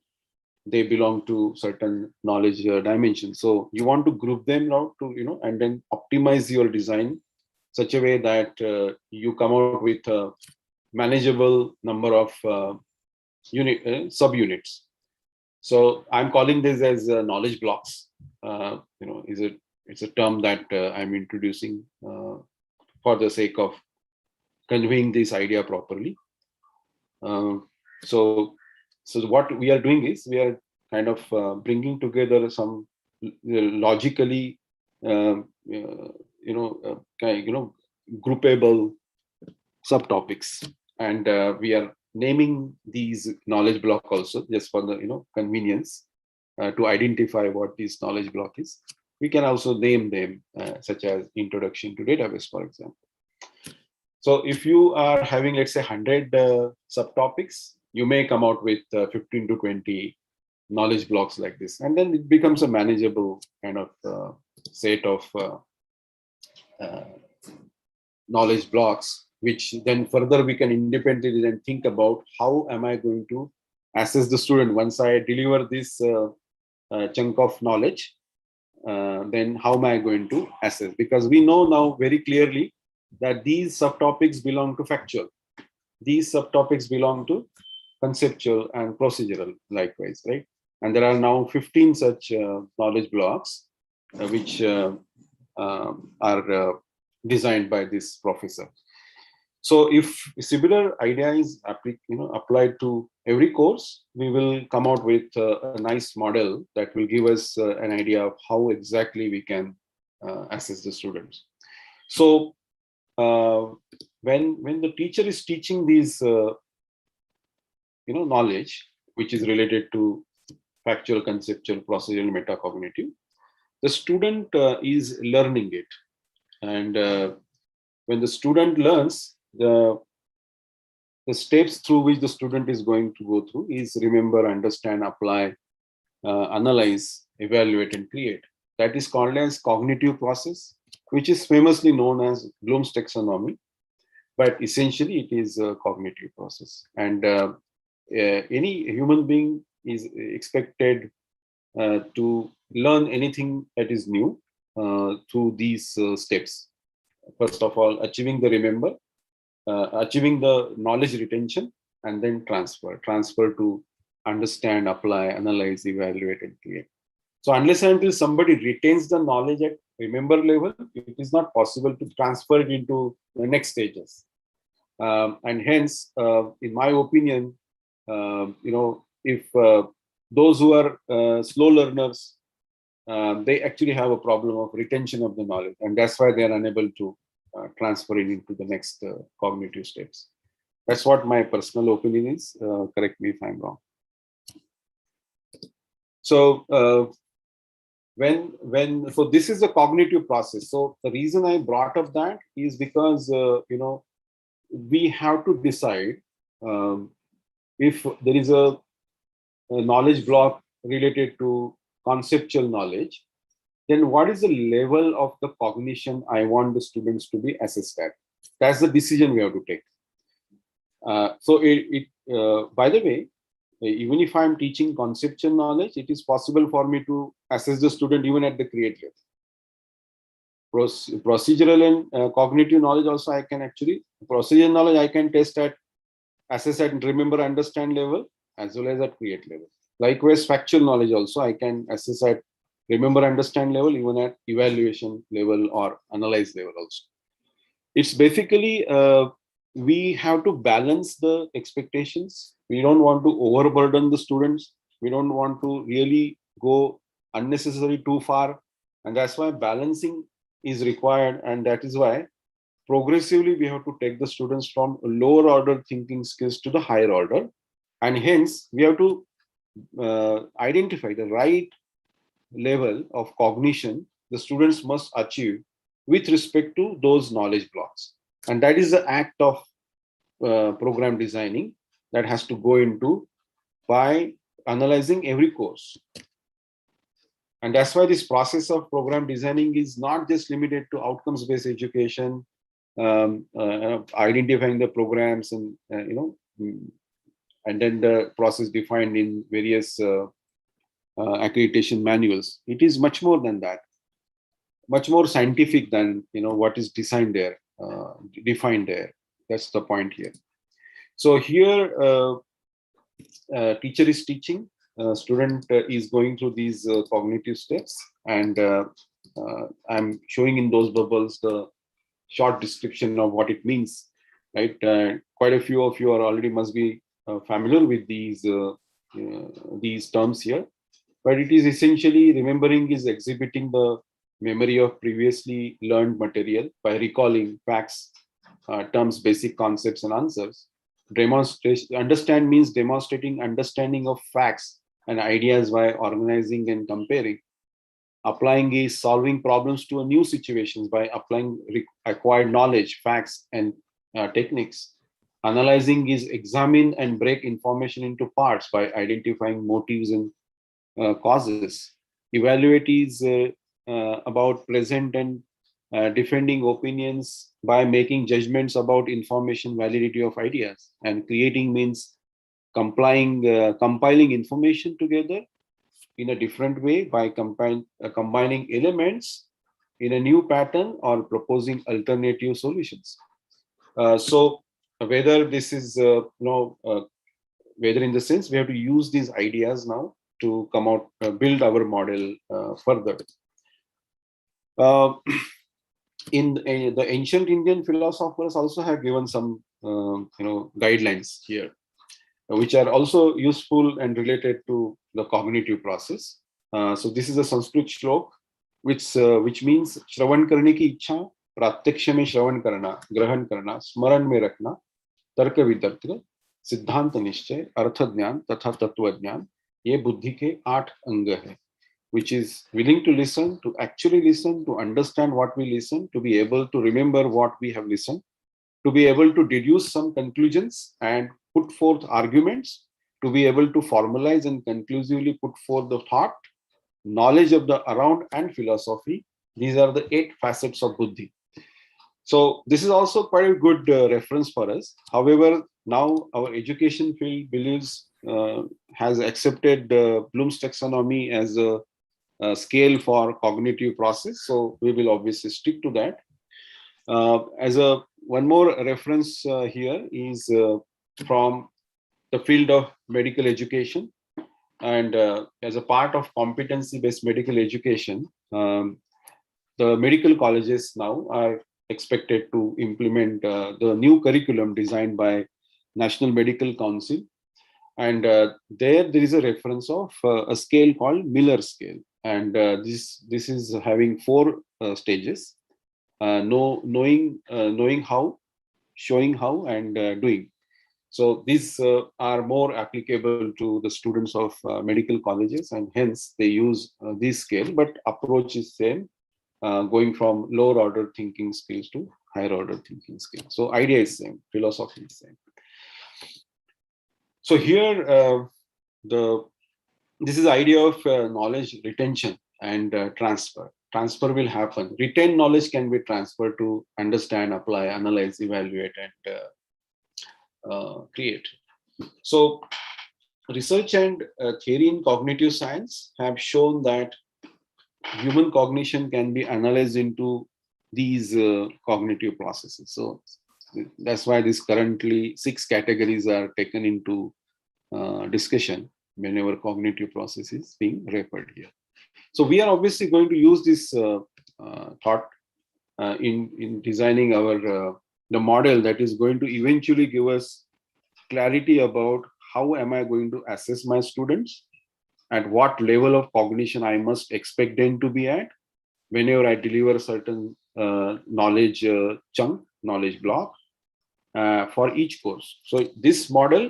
they belong to certain knowledge dimensions. So you want to group them out to and then optimize your design such a way that you come out with a manageable number of subunits. So I'm calling this as knowledge blocks. It's a term that I'm introducing for the sake of conveying this idea properly. So what we are doing is we are kind of bringing together some logically groupable subtopics, and we are naming these knowledge block also just for the convenience to identify what this knowledge block is. We can also name them such as introduction to database, for example. So if you are having, let's say, 100 subtopics, you may come out with 15 to 20 knowledge blocks like this, and then it becomes a manageable kind of set of knowledge blocks, which then further we can independently then think about how am I going to assess the student once I deliver this chunk of knowledge. Then how am I going to assess? Because we know now very clearly that these subtopics belong to factual. These subtopics belong to conceptual and procedural likewise, right? And there are now 15 such knowledge blocks which are designed by this professor. So if a similar idea is applied to every course, we will come out with a nice model that will give us an idea of how exactly we can assess the students. So when the teacher is teaching these knowledge, which is related to factual, conceptual, procedural, metacognitive, the student is learning it. And when the student learns, the steps through which the student is going to go through is remember, understand, apply, analyze, evaluate, and create. That is called as cognitive process, which is famously known as Bloom's taxonomy, but essentially it is a cognitive process. And any human being is expected to learn anything that is new through these steps. First of all, achieving the remember, achieving the knowledge retention, and then transfer to understand, apply, analyze, evaluate, and create. So unless and until somebody retains the knowledge at remember level, it is not possible to transfer it into the next stages. And hence, in my opinion, if those who are slow learners, they actually have a problem of retention of the knowledge, and that's why they are unable to transfer it into the next cognitive steps. That's what my personal opinion is. Correct me if I'm wrong. So so this is a cognitive process. So the reason I brought up that is because we have to decide if there is a knowledge block related to conceptual knowledge, then what is the level of the cognition I want the students to be assessed at? That's the decision we have to take. So by the way, even if I'm teaching conceptual knowledge, it is possible for me to assess the student even at the create level. Procedural and cognitive knowledge also I can actually, procedural knowledge I can assess at remember, understand level as well as at create level. Likewise, factual knowledge also I can assess at remember, understand level, even at evaluation level or analyze level also. It's basically, we have to balance the expectations. We don't want to overburden the students. We don't want to really go unnecessarily too far. And that's why balancing is required, and that is why progressively we have to take the students from lower order thinking skills to the higher order, and hence we have to identify the right level of cognition the students must achieve with respect to those knowledge blocks. And that is the act of program designing that has to go into by analyzing every course. And that's why this process of program designing is not just limited to outcomes-based education, identifying the programs and and then the process defined in various accreditation manuals. It is much more than that, much more scientific than what is designed there, defined there. That's the point here. So here, teacher is teaching, student is going through these cognitive steps, and I'm showing in those bubbles the short description of what it means, right? Quite a few of you are already must be familiar with these terms here, but it is essentially remembering is exhibiting the memory of previously learned material by recalling facts, terms, basic concepts and answers. Demonstration, understand means demonstrating understanding of facts and ideas by organizing and comparing. Applying is solving problems to a new situations by applying acquired knowledge, facts, and techniques. Analyzing is examine and break information into parts by identifying motives and causes. Evaluate is about present and defending opinions by making judgments about information validity of ideas. And creating means compiling information together in a different way by combining elements in a new pattern or proposing alternative solutions. So whether this is whether in the sense we have to use these ideas now to come out, build our model further. In the ancient Indian philosophers also have given some guidelines here, which are also useful and related to the cognitive process. So this is a Sanskrit shlok, which means Shravan karne ki ichha, pratyaksha mein Shravan karna, grahan karna, smaran mein rakhna, tarka vitarka, siddhanta nishchay, artha jnaan tatha tattva jnaan, ye buddhi ke 8 anga hai, which is willing to listen, to actually listen, to understand what we listen, to be able to remember what we have listened, to be able to deduce some conclusions and put forth arguments, to be able to formalize and conclusively put forth the thought, knowledge of the around and philosophy. These are the 8 facets of buddhi. So this is also quite a good reference for us. However, now our education field believes has accepted Bloom's taxonomy as a scale for cognitive process. So we will obviously stick to that. As a one more reference here is from the field of medical education, and as a part of competency-based medical education, the medical colleges now are expected to implement the new curriculum designed by National Medical Council, and there is a reference of a scale called Miller scale, and this is having 4 stages: knowing how, showing how, and doing. So these are more applicable to the students of medical colleges, and hence they use this scale, but approach is same, going from lower order thinking skills to higher order thinking skills. So idea is same, philosophy is same. So here this is the idea of knowledge retention and transfer. Transfer will happen. Retained knowledge can be transferred to understand, apply, analyze, evaluate, and create. So research and theory in cognitive science have shown that human cognition can be analyzed into these cognitive processes. So that's why this currently 6 categories are taken into discussion whenever cognitive process is being referred here. So we are obviously going to use this thought in designing our the model that is going to eventually give us clarity about how am I going to assess my students, at what level of cognition I must expect them to be at, whenever I deliver certain knowledge chunk, knowledge block for each course. So this model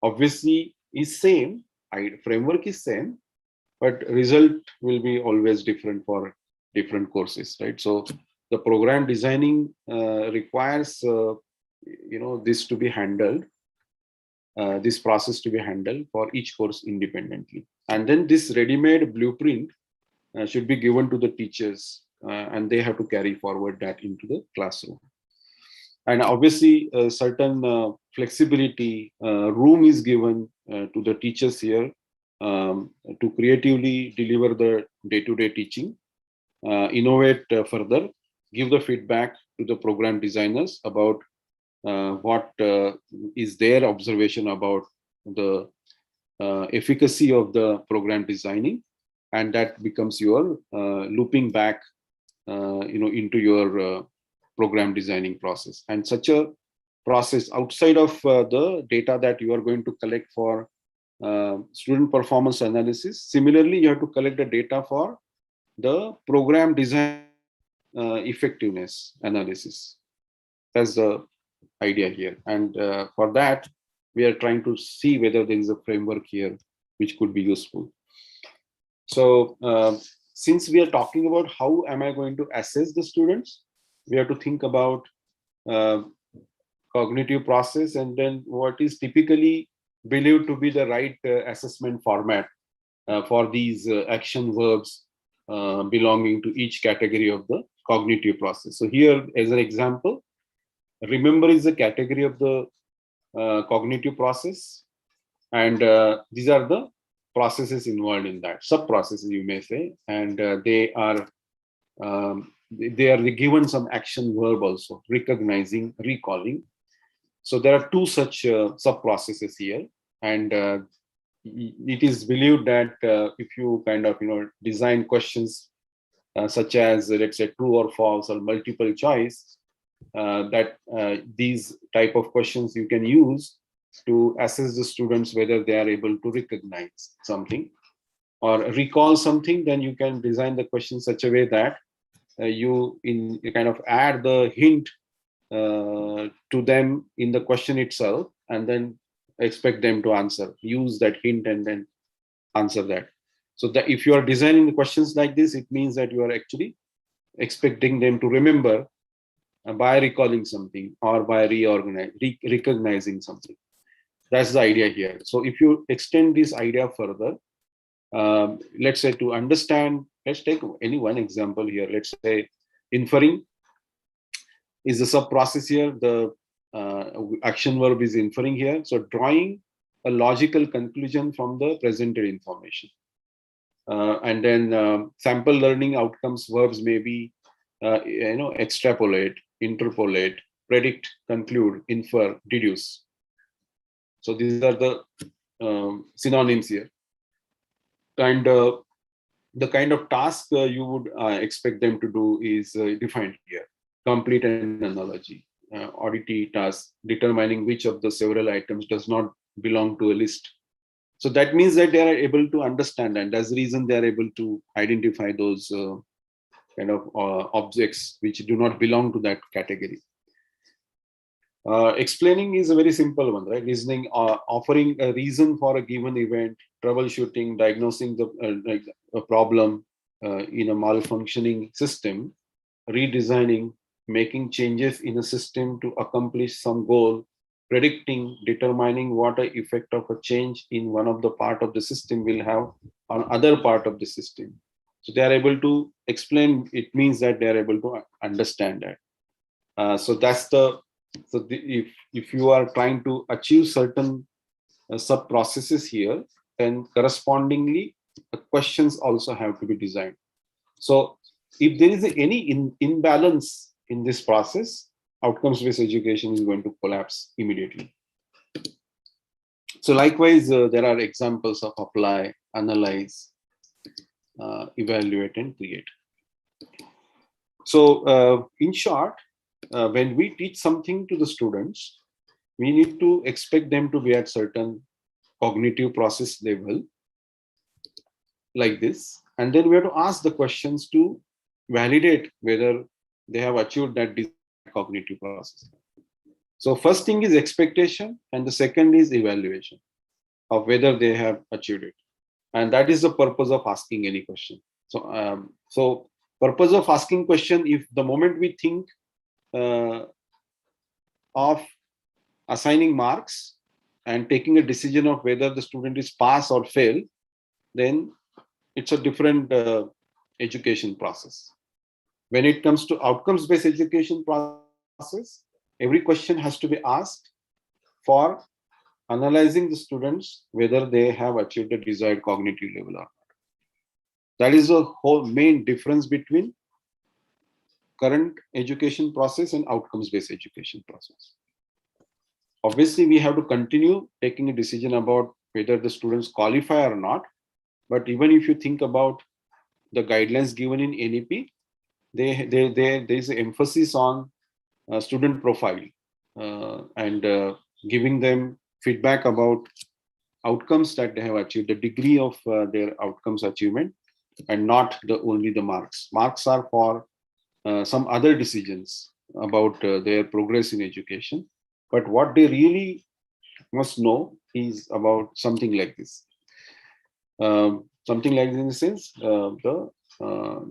obviously is same, framework is same, but result will be always different for different courses, right? So the program designing requires this to be handled, this process to be handled for each course independently, and then this ready-made blueprint should be given to the teachers, and they have to carry forward that into the classroom. And obviously certain flexibility room is given to the teachers here to creatively deliver the day-to-day teaching, innovate further, give the feedback to the program designers about what is their observation about the efficacy of the program designing, and that becomes your looping back into your program designing process. And such a process outside of the data that you are going to collect for student performance analysis, similarly you have to collect the data for the program design effectiveness analysis. That's the idea here, and for that we are trying to see whether there is a framework here which could be useful. So since we are talking about how am I going to assess the students, we have to think about cognitive process, and then what is typically believed to be the right assessment format for these action verbs belonging to each category of the cognitive process. So here, as an example, remember is the category of the cognitive process, and these are the processes involved in that, sub processes you may say, and they are given some action verb also, recognizing, recalling. So there are two such sub processes here, and it is believed that if you kind of design questions such as let's say true or false or multiple choice, that these type of questions you can use to assess the students whether they are able to recognize something or recall something. Then you can design the question such a way that you kind of add the hint to them in the question itself, and then expect them to answer, use that hint and then answer that. So that if you are designing the questions like this, it means that you are actually expecting them to remember by recalling something or by recognizing something. That's the idea here. So if you extend this idea further, let's say to understand, let's take any one example here. Let's say inferring is the sub process here. The action verb is inferring here. So drawing a logical conclusion from the presented information. And then sample learning outcomes verbs may be extrapolate, interpolate, predict, conclude, infer, deduce. So these are the synonyms here. And the kind of task you would expect them to do is defined here. Complete an analogy, oddity task, determining which of the several items does not belong to a list. So that means that they are able to understand, and that's the reason they are able to identify those kind of objects which do not belong to that category. Explaining is a very simple one, right? Reasoning, offering a reason for a given event, troubleshooting, diagnosing a problem in a malfunctioning system, redesigning, making changes in a system to accomplish some goal, predicting, determining what the effect of a change in one of the part of the system will have on other part of the system. So they are able to explain. It means that they are able to understand that. So that's the. So if you are trying to achieve certain sub processes here, then correspondingly questions also have to be designed. So if there is any imbalance in this process, outcomes-based education is going to collapse immediately. So likewise, there are examples of apply, analyze, evaluate, and create. So in short, when we teach something to the students, we need to expect them to be at certain cognitive process level like this. And then we have to ask the questions to validate whether they have achieved that cognitive process. So first thing is expectation, and the second is evaluation of whether they have achieved it. And that is the purpose of asking any question. So purpose of asking question, if the moment we think of assigning marks and taking a decision of whether the student is pass or fail, then it's a different education process. When it comes to outcomes-based education process, every question has to be asked for analyzing the students whether they have achieved the desired cognitive level or not. That is the whole main difference between current education process and outcomes-based education process. Obviously, we have to continue taking a decision about whether the students qualify or not. But even if you think about the guidelines given in NEP, there is an emphasis on student profile and giving them feedback about outcomes that they have achieved, the degree of their outcomes achievement, and not only the marks. Marks are for some other decisions about their progress in education. But what they really must know is about something like this. Something like this in the sense, the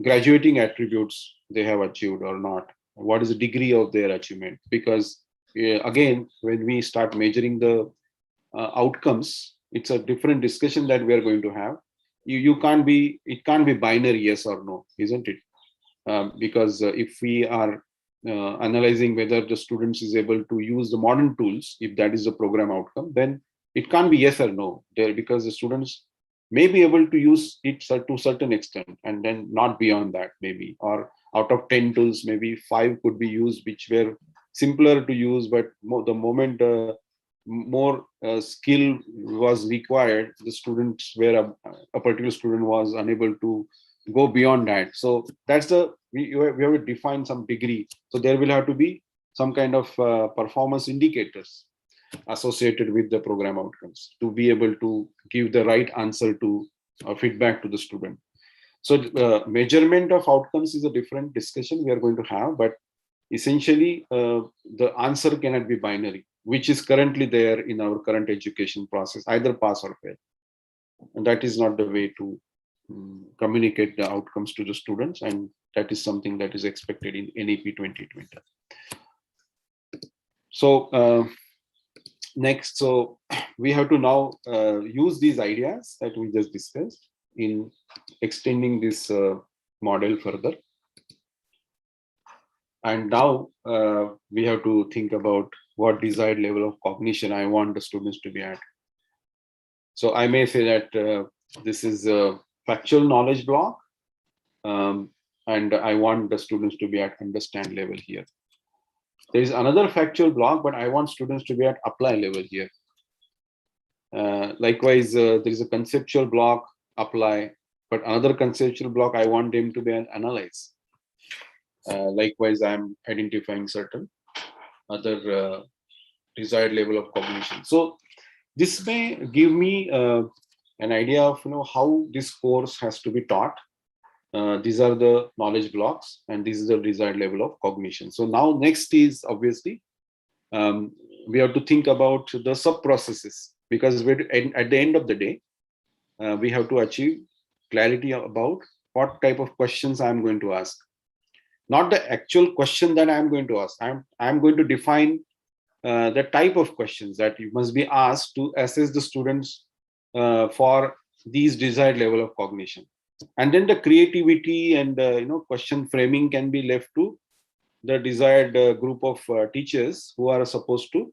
graduating attributes they have achieved or not. What is the degree of their achievement? Because again, when we start measuring the outcomes, it's a different discussion that we are going to have. It can't be binary yes or no, isn't it? Because if we are analyzing whether the students is able to use the modern tools, if that is the program outcome, then it can't be yes or no there, because the students may be able to use it to a certain extent and then not beyond that, maybe, or out of 10 tools, maybe 5 could be used which were simpler to use, but the moment more skill was required, the students where a particular student was unable to go beyond that. So that's we have to define some degree. So there will have to be some kind of performance indicators associated with the program outcomes to be able to give the right answer to feedback to the student. So measurement of outcomes is a different discussion we are going to have, but essentially the answer cannot be binary, which is currently there in our current education process, either pass or fail. And that is not the way to communicate the outcomes to the students, and that is something that is expected in NEP 2020. So next, so we have to now use these ideas that we just discussed in extending this model further. And now we have to think about what desired level of cognition I want the students to be at. So I may say that this is a factual knowledge block, and I want the students to be at understand level here. There is another factual block, but I want students to be at apply level here. Likewise, there is a conceptual block, apply, but another conceptual block, I want them to be an analyze. Likewise, I'm identifying certain other desired level of cognition. So this may give me an idea of how this course has to be taught. These are the knowledge blocks, and this is the desired level of cognition. So now next is obviously we have to think about the sub processes, because at the end of the day we have to achieve clarity about what type of questions I'm going to ask. Not the actual question that I'm going to ask. I'm going to define the type of questions that you must be asked to assess the students for these desired level of cognition. And then the creativity and question framing can be left to the desired group of teachers who are supposed to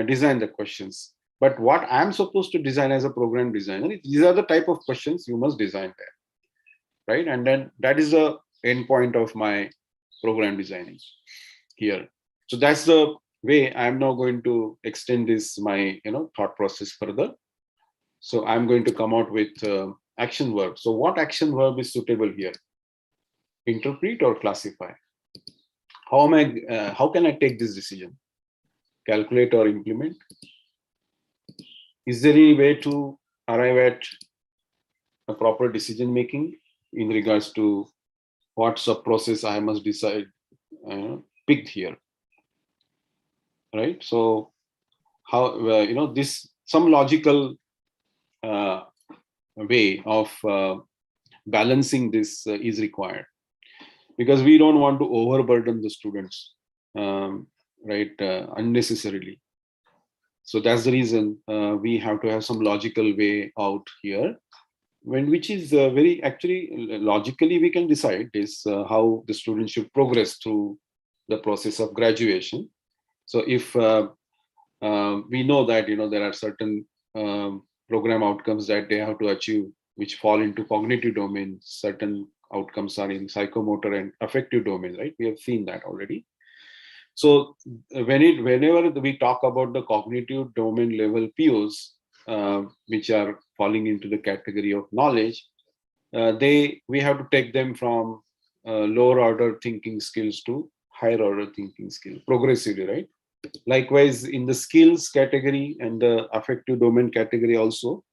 design the questions. But what I'm supposed to design as a program designer, these are the type of questions you must design there, right? And then that is the end point of my program designing here. So that's the way I'm now going to extend this my thought process further. So I'm going to come out with action verb. So what action verb is suitable here? Interpret or classify? How can I take this decision? Calculate or implement? Is there any way to arrive at a proper decision making in regards to what's a process I must decide, picked here, right? So how, this, some logical way of balancing this is required, because we don't want to overburden the students, right, unnecessarily. So that's the reason we have to have some logical way out here, which is very, actually, logically we can decide this, how the student should progress through the process of graduation. So if we know that there are certain program outcomes that they have to achieve, which fall into cognitive domain, certain outcomes are in psychomotor and affective domain, right? We have seen that already. So whenever we talk about the cognitive domain level POs, which are falling into the category of knowledge, we have to take them from lower order thinking skills to higher order thinking skills progressively, right? Likewise, in the skills category and the affective domain category also,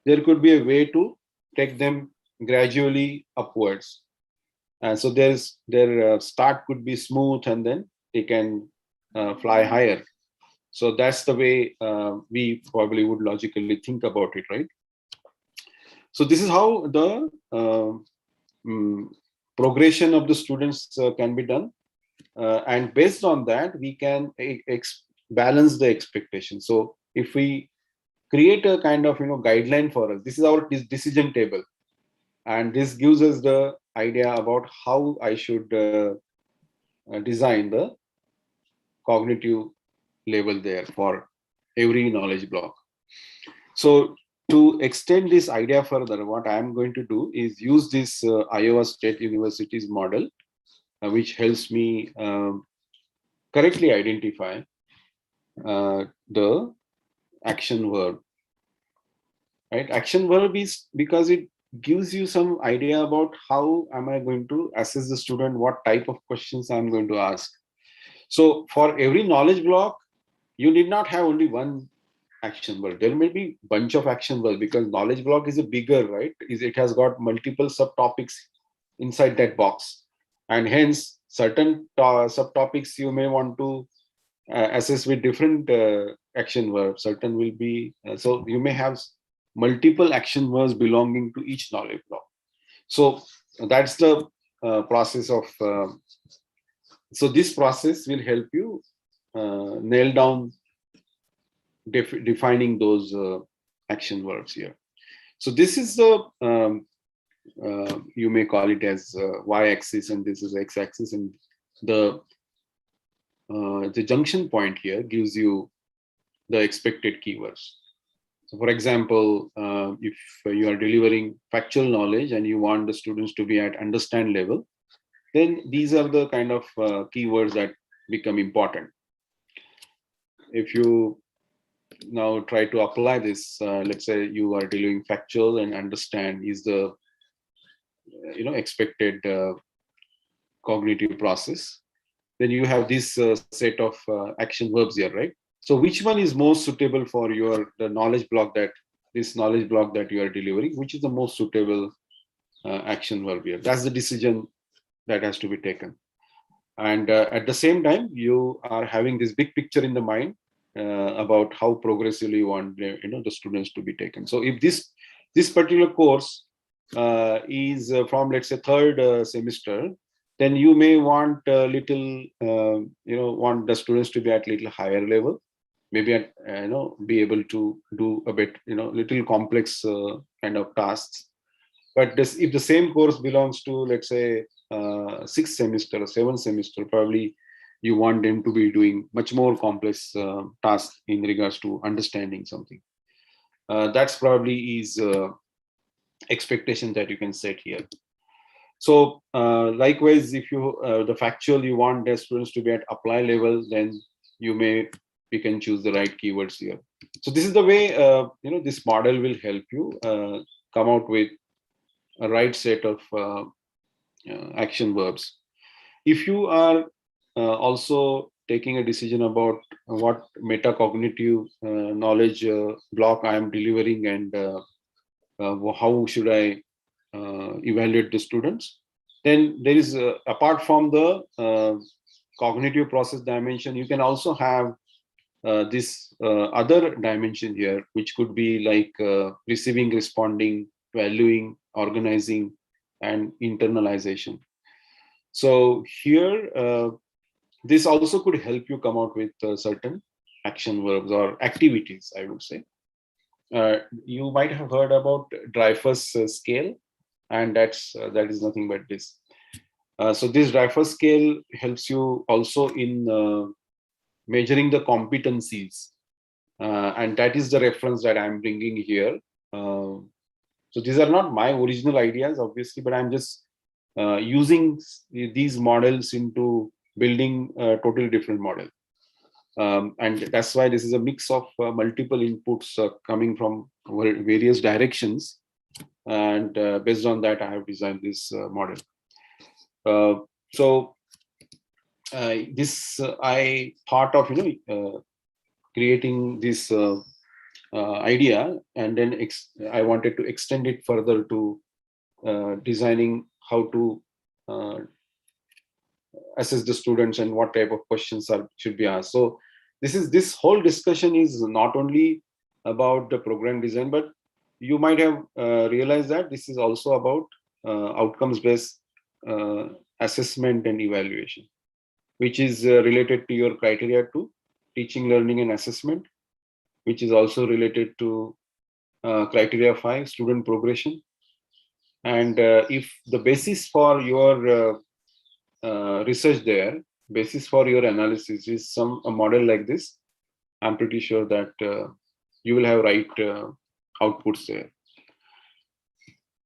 there could be a way to take them gradually upwards. So their start could be smooth, and then they can fly higher. So that's the way we probably would logically think about it, right? So this is how the progression of the students can be done. And based on that, we can balance the expectation. So if we create a kind of guideline for us, this is our decision table, and this gives us the idea about how I should design the cognitive level there for every knowledge block. So to extend this idea further, what I am going to do is use this Iowa State University's model, which helps me correctly identify the action verb. Right? Action verb is because it gives you some idea about how am I going to assess the student, what type of questions I'm going to ask. So for every knowledge block, you need not have only one action verb. There may be a bunch of action verbs, because knowledge block is a bigger, right? It has got multiple subtopics inside that box. And hence, certain subtopics you may want to assess with different action verbs. Certain will be, so you may have multiple action verbs belonging to each knowledge block. So that's the process of, so this process will help you nail down defining those action verbs here. So this is the, you may call it as y-axis, and this is x-axis, and the junction point here gives you the expected keywords. So for example, if you are delivering factual knowledge and you want the students to be at understand level, then these are the kind of keywords that become important. If you now try to apply this, let's say you are delivering factual, and understand is the expected cognitive process, then you have this set of action verbs here, right? So which one is most suitable for the knowledge block, that this knowledge block that you are delivering, which is the most suitable action verb here? That's the decision that has to be taken. And at the same time, you are having this big picture in the mind about how progressively you want the students to be taken. So if this particular course is from, let's say, third semester, then you may want a little want the students to be at little higher level, maybe at be able to do a bit little complex kind of tasks. But if the same course belongs to, let's say, sixth semester or seventh semester, probably you want them to be doing much more complex tasks in regards to understanding something. That's probably is expectation that you can set here. So likewise, if you the factual, you want the students to be at apply level, then we can choose the right keywords here. So this is the way this model will help you come out with a right set of action verbs. If you are also taking a decision about what metacognitive knowledge block I am delivering, and how should I evaluate the students, Then there is, apart from the cognitive process dimension, you can also have this other dimension here, which could be like receiving, responding, valuing, organizing, and internalization. So here, this also could help you come out with certain action verbs or activities, I would say. You might have heard about Dreyfus scale, and that is nothing but this. So this Dreyfus scale helps you also in measuring the competencies, and that is the reference that I'm bringing here. So these are not my original ideas, obviously, but I'm just using these models into building a totally different model. And that's why this is a mix of multiple inputs coming from various directions. And based on that, I have designed this model. So this I thought of, creating this idea, and then I wanted to extend it further to designing how to assess the students and what type of questions should be asked. So this whole discussion is not only about the program design, but you might have realized that this is also about outcomes-based assessment and evaluation, which is related to your criteria to teaching, learning, and assessment, which is also related to criteria 5, student progression. And if the basis for your research there, basis for your analysis is a model like this, I'm pretty sure that you will have right outputs there.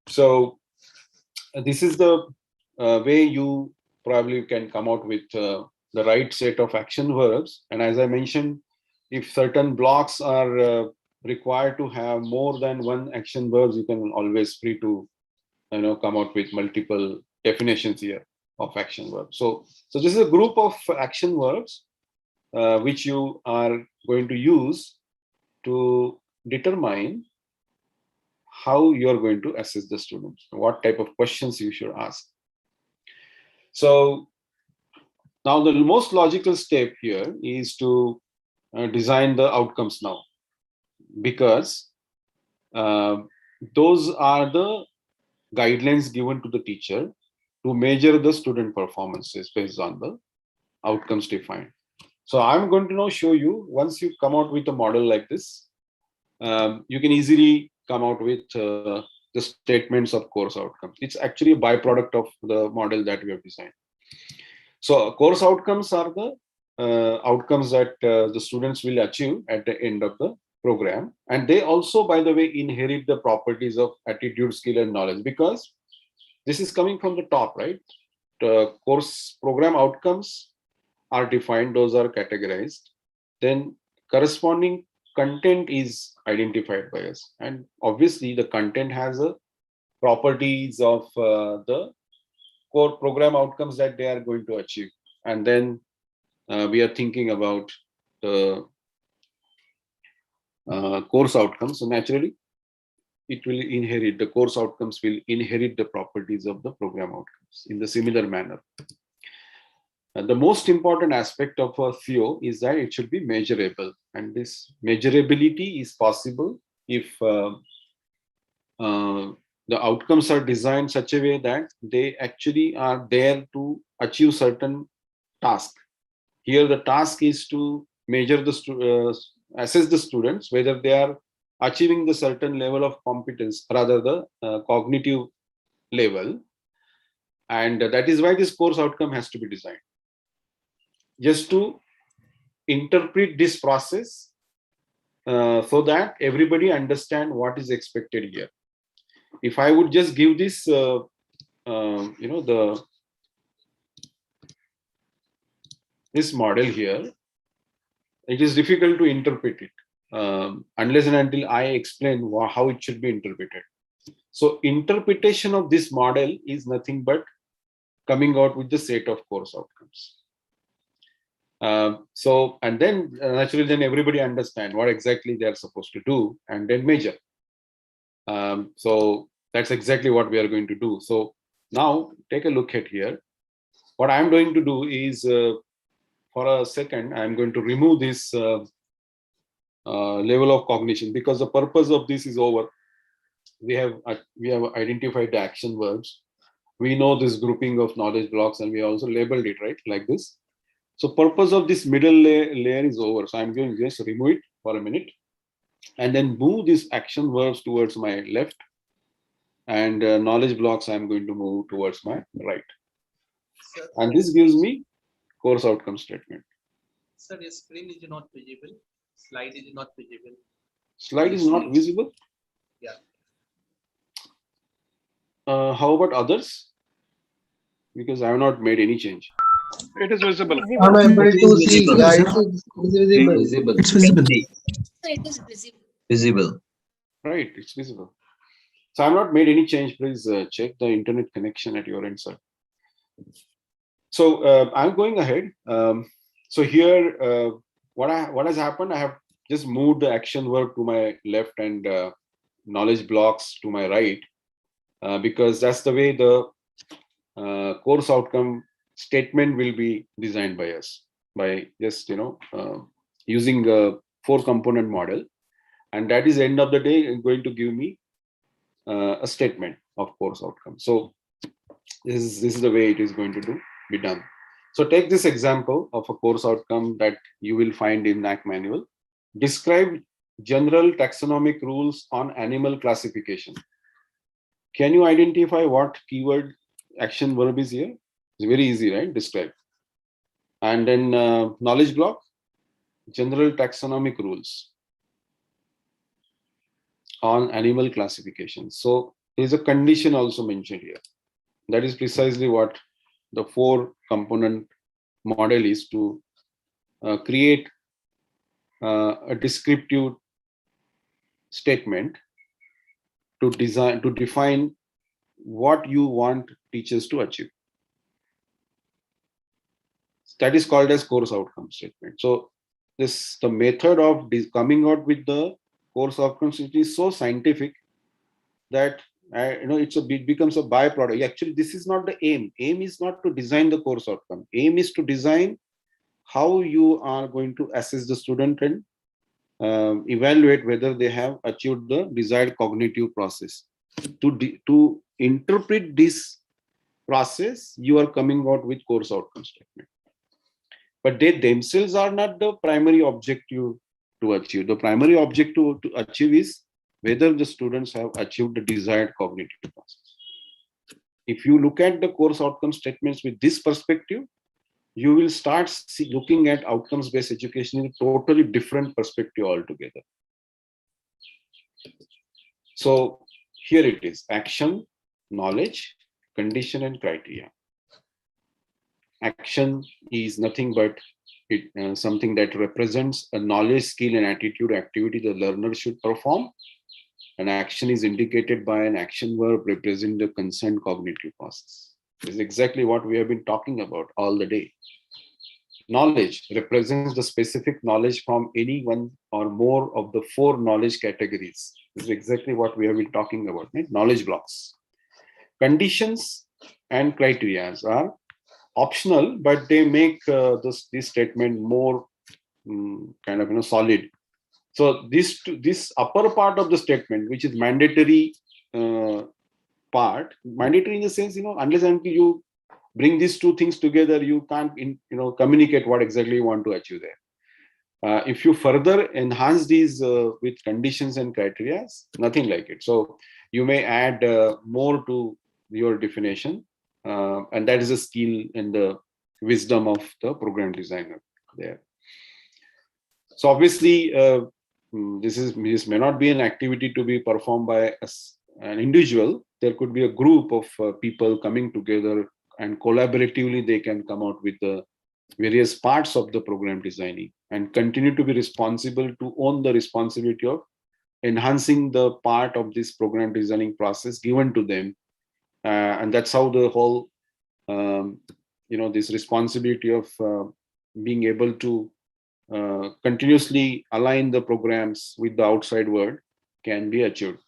So this is the way you probably can come out with the right set of action verbs. And as I mentioned, if certain blocks are required to have more than one action verbs, you can always free to come out with multiple definitions here of action verbs. So this is a group of action verbs which you are going to use to determine how you're going to assess the students, what type of questions you should ask. So now the most logical step here is to design the outcomes now, because those are the guidelines given to the teacher to measure the student performances based on the outcomes defined. So I'm going to now show you, once you come out with a model like this, you can easily come out with the statements of course outcomes. It's actually a byproduct of the model that we have designed. So course outcomes are the outcomes that the students will achieve at the end of the program. And they also, by the way, inherit the properties of attitude, skill, and knowledge, because this is coming from the top, right? The course program outcomes are defined, those are categorized. Then corresponding content is identified by us. And obviously the content has a properties of the core program outcomes that they are going to achieve. And then we are thinking about the course outcomes. So naturally, it will inherit, the course outcomes will inherit the properties of the program outcomes in the similar manner. The most important aspect of a CO is that it should be measurable. And this measurability is possible if the outcomes are designed such a way that they actually are there to achieve certain task. Here the task is to measure the assess the students whether they are achieving the certain level of competence, rather the cognitive level. And that is why this course outcome has to be designed, just to interpret this process so that everybody understand what is expected here. If I would just give this, this model here, it is difficult to interpret it unless and until I explain how it should be interpreted. So interpretation of this model is nothing but coming out with the set of course outcomes. And then naturally, then everybody understand what exactly they are supposed to do and then measure. So that's exactly what we are going to do. So Now take a look at here. What I'm going to do is, for a second, I'm going to remove this level of cognition, because the purpose of this is over. We have identified the action verbs. We know this grouping of knowledge blocks, and we also labeled it, right, like this. So purpose of this middle layer is over. So I'm going to just remove it for a minute, and then move these action verbs towards my left, and knowledge blocks I'm going to move towards my right.
Sir,
And this gives me course outcome statement.
sir, your screen is not visible. Slide is not visible.
Slide is not visible.
Yeah.
How about others? Because I have not made any change.
It is visible.
I'm able
It
to
is
see.
visible.
Yeah, it is visible.
Visible.
It's visible.
It is visible.
Visible.
Right, it's visible. So I've not made any change. Please check the internet connection at your end, sir. So I'm going ahead. So here, what has happened? I have just moved the action verb to my left and knowledge blocks to my right, because that's the way the course outcome statement will be designed by us, by just using a 4-component model, and that is end of the day going to give me a statement of course outcome. So this is the way it is going to be done. So take this example of a course outcome that you will find in NAC manual. Describe general taxonomic rules on animal classification. Can you identify what keyword action verb is here? It's very easy, right? Describe. And then knowledge block, general taxonomic rules on animal classification. So there is a condition also mentioned here. That is precisely what the 4-component model is, to create a descriptive statement to define what you want teachers to achieve. That is called as course outcome statement. So the method of coming out with the course outcome statement is so scientific that it becomes a byproduct. Actually, this is not the aim. Aim is not to design the course outcome. Aim is to design how you are going to assess the student and evaluate whether they have achieved the desired cognitive process. To interpret this process, you are coming out with course outcome statement. But they themselves are not the primary objective to achieve. The primary objective to achieve is whether the students have achieved the desired cognitive process. If you look at the course outcome statements with this perspective, you will start looking at outcomes-based education in a totally different perspective altogether. So here it is: action, knowledge, condition, and criteria. Action is nothing but something that represents a knowledge, skill, and attitude activity the learner should perform. An action is indicated by an action verb representing the concerned cognitive process. This is exactly what we have been talking about all the day. Knowledge represents the specific knowledge from any one or more of the 4 knowledge categories. This is exactly what we have been talking about, right? Knowledge blocks. Conditions and criteria are optional, but they make this statement more solid. So this upper part of the statement, which is mandatory part, mandatory in the sense, unless until you bring these 2 things together, you can't communicate what exactly you want to achieve there. If you further enhance these with conditions and criteria, nothing like it. So you may add more to your definition, and that is a skill and the wisdom of the program designer there. So obviously, this may not be an activity to be performed by an individual. There could be a group of people coming together, and collaboratively they can come out with the various parts of the program designing and continue to be responsible to own the responsibility of enhancing the part of this program designing process given to them. And that's how the whole, this responsibility of being able to continuously align the programs with the outside world can be achieved.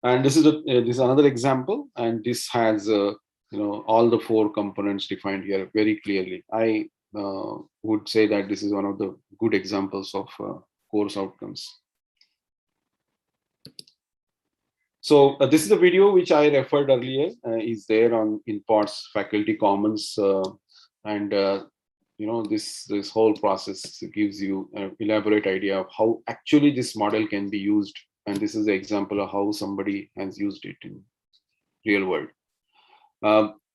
And this is another example, and this has all the 4 components defined here very clearly. I would say that this is one of the good examples of course outcomes. So this is a video which I referred earlier, is there on InPOTS Faculty Commons, and this whole process gives you an elaborate idea of how actually this model can be used, and this is an example of how somebody has used it in real world.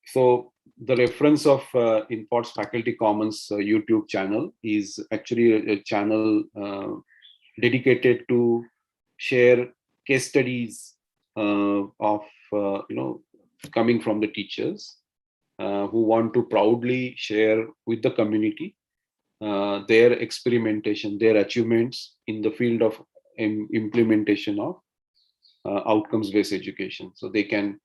So the reference of InPOTS Faculty Commons YouTube channel is actually a channel dedicated to share case studies of coming from the teachers who want to proudly share with the community their experimentation, their achievements in the field of implementation of outcomes-based education. So they can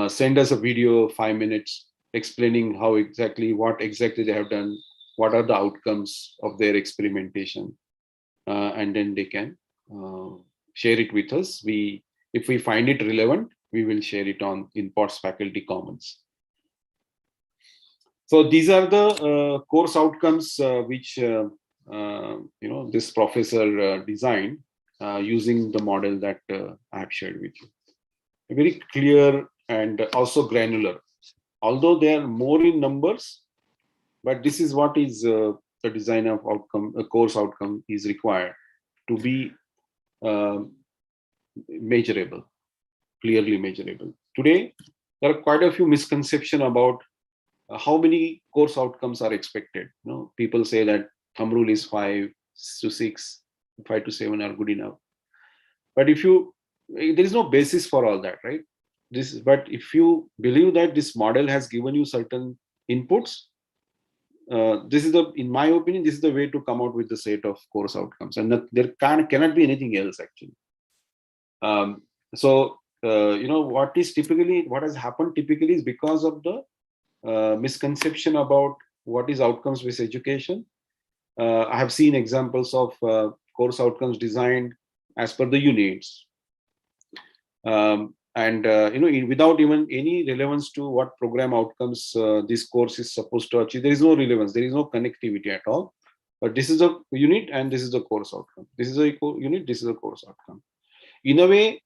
send us a video of 5 minutes explaining what exactly they have done, what are the outcomes of their experimentation, and then they can share it with us. If we find it relevant, we will share it on InPOTS Faculty Commons. So these are the course outcomes which this professor designed using the model that I have shared with you. Very clear and also granular. Although they are more in numbers, but this is what is the design of outcome. A course outcome is required to be measurable, clearly measurable. Today, there are quite a few misconceptions about how many course outcomes are expected. People say that thumb rule is 5 to 6, 5 to 7 are good enough. But there is no basis for all that, right? But if you believe that this model has given you certain inputs, in my opinion, this is the way to come out with the set of course outcomes, and there cannot be anything else actually. What has happened typically is because of the misconception about what is outcomes-based education. I have seen examples of course outcomes designed as per the units, without even any relevance to what program outcomes this course is supposed to achieve. There is no relevance, there is no connectivity at all. But this is a unit and this is the course outcome. This is a unit, this is a course outcome. In a way,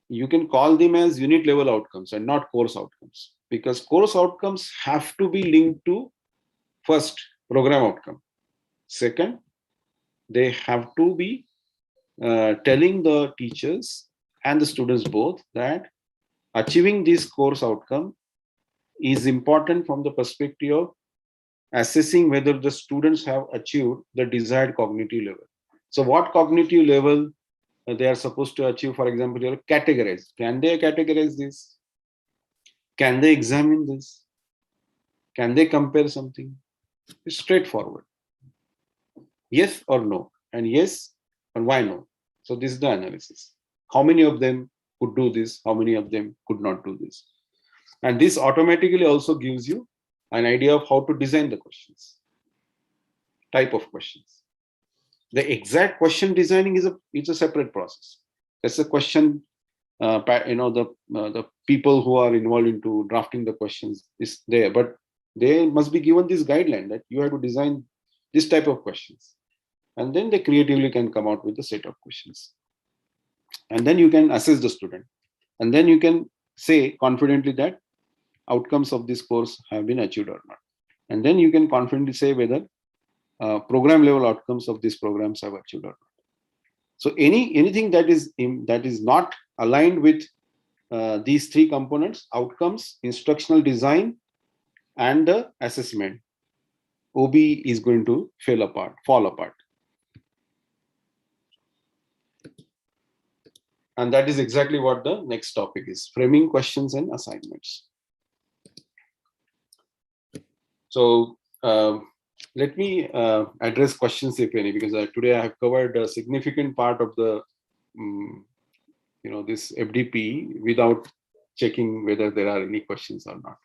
you can call them as unit level outcomes and not course outcomes, because course outcomes have to be linked to, first, program outcome. Second, they have to be telling the teachers and the students both that achieving this course outcome is important from the perspective of assessing whether the students have achieved the desired cognitive level. So what cognitive level they are supposed to achieve? For example, you categorize. Can they categorize this? Can they examine this? Can they compare something? It's straightforward. Yes or no, and yes, and why no? So this is the analysis. How many of them could do this? How many of them could not do this? And this automatically also gives you an idea of how to design the questions, type of questions. The exact question designing is a separate process. That's a question. The people who are involved into drafting the questions is there, but they must be given this guideline that you have to design this type of questions, and then they creatively can come out with a set of questions, and then you can assess the student, and then you can say confidently that outcomes of this course have been achieved or not, and then you can confidently say whether program level outcomes of these programs have achieved or not. So anything that is not aligned with these 3 components: outcomes, instructional design, and the assessment, OB is going to fall apart. And that is exactly what the next topic is: framing questions and assignments. So let me address questions, if any, because today I have covered a significant part of the this FDP without checking whether there are any questions or not.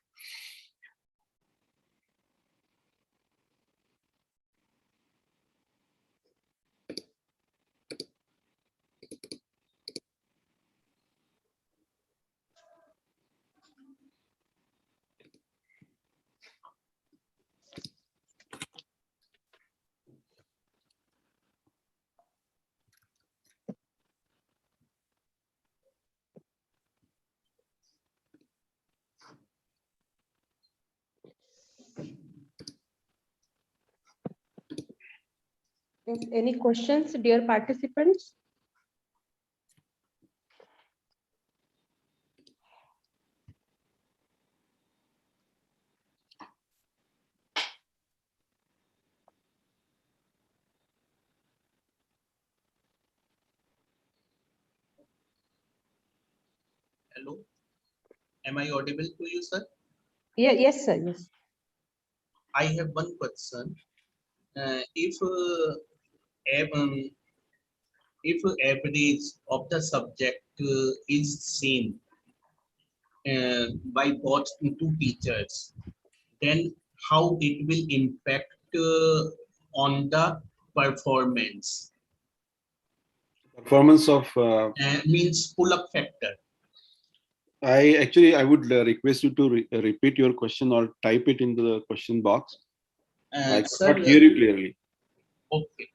Any questions, dear participants?
Hello, am I audible to you, sir?
Yeah, yes, sir. Yes.
I have one question. If if average of the subject is same by both two teachers, then how it will impact on the performance?
Performance of
Means pull-up factor.
I would request you to repeat your question or type it into the question box. I
Sir,
cannot hear you clearly.
okay.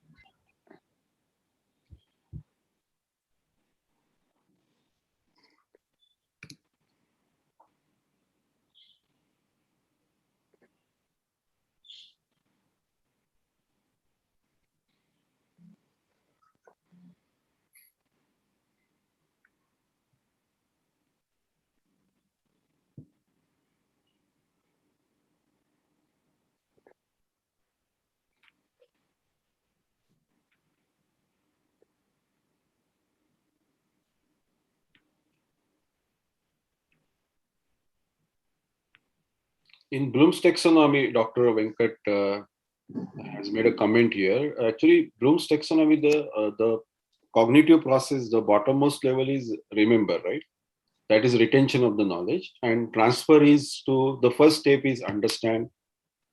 In Bloom's taxonomy, Dr. Venkat has made a comment here. Actually, Bloom's taxonomy, the cognitive process, the bottommost level is remember, right? That is retention of the knowledge, and transfer is to the first step is understand,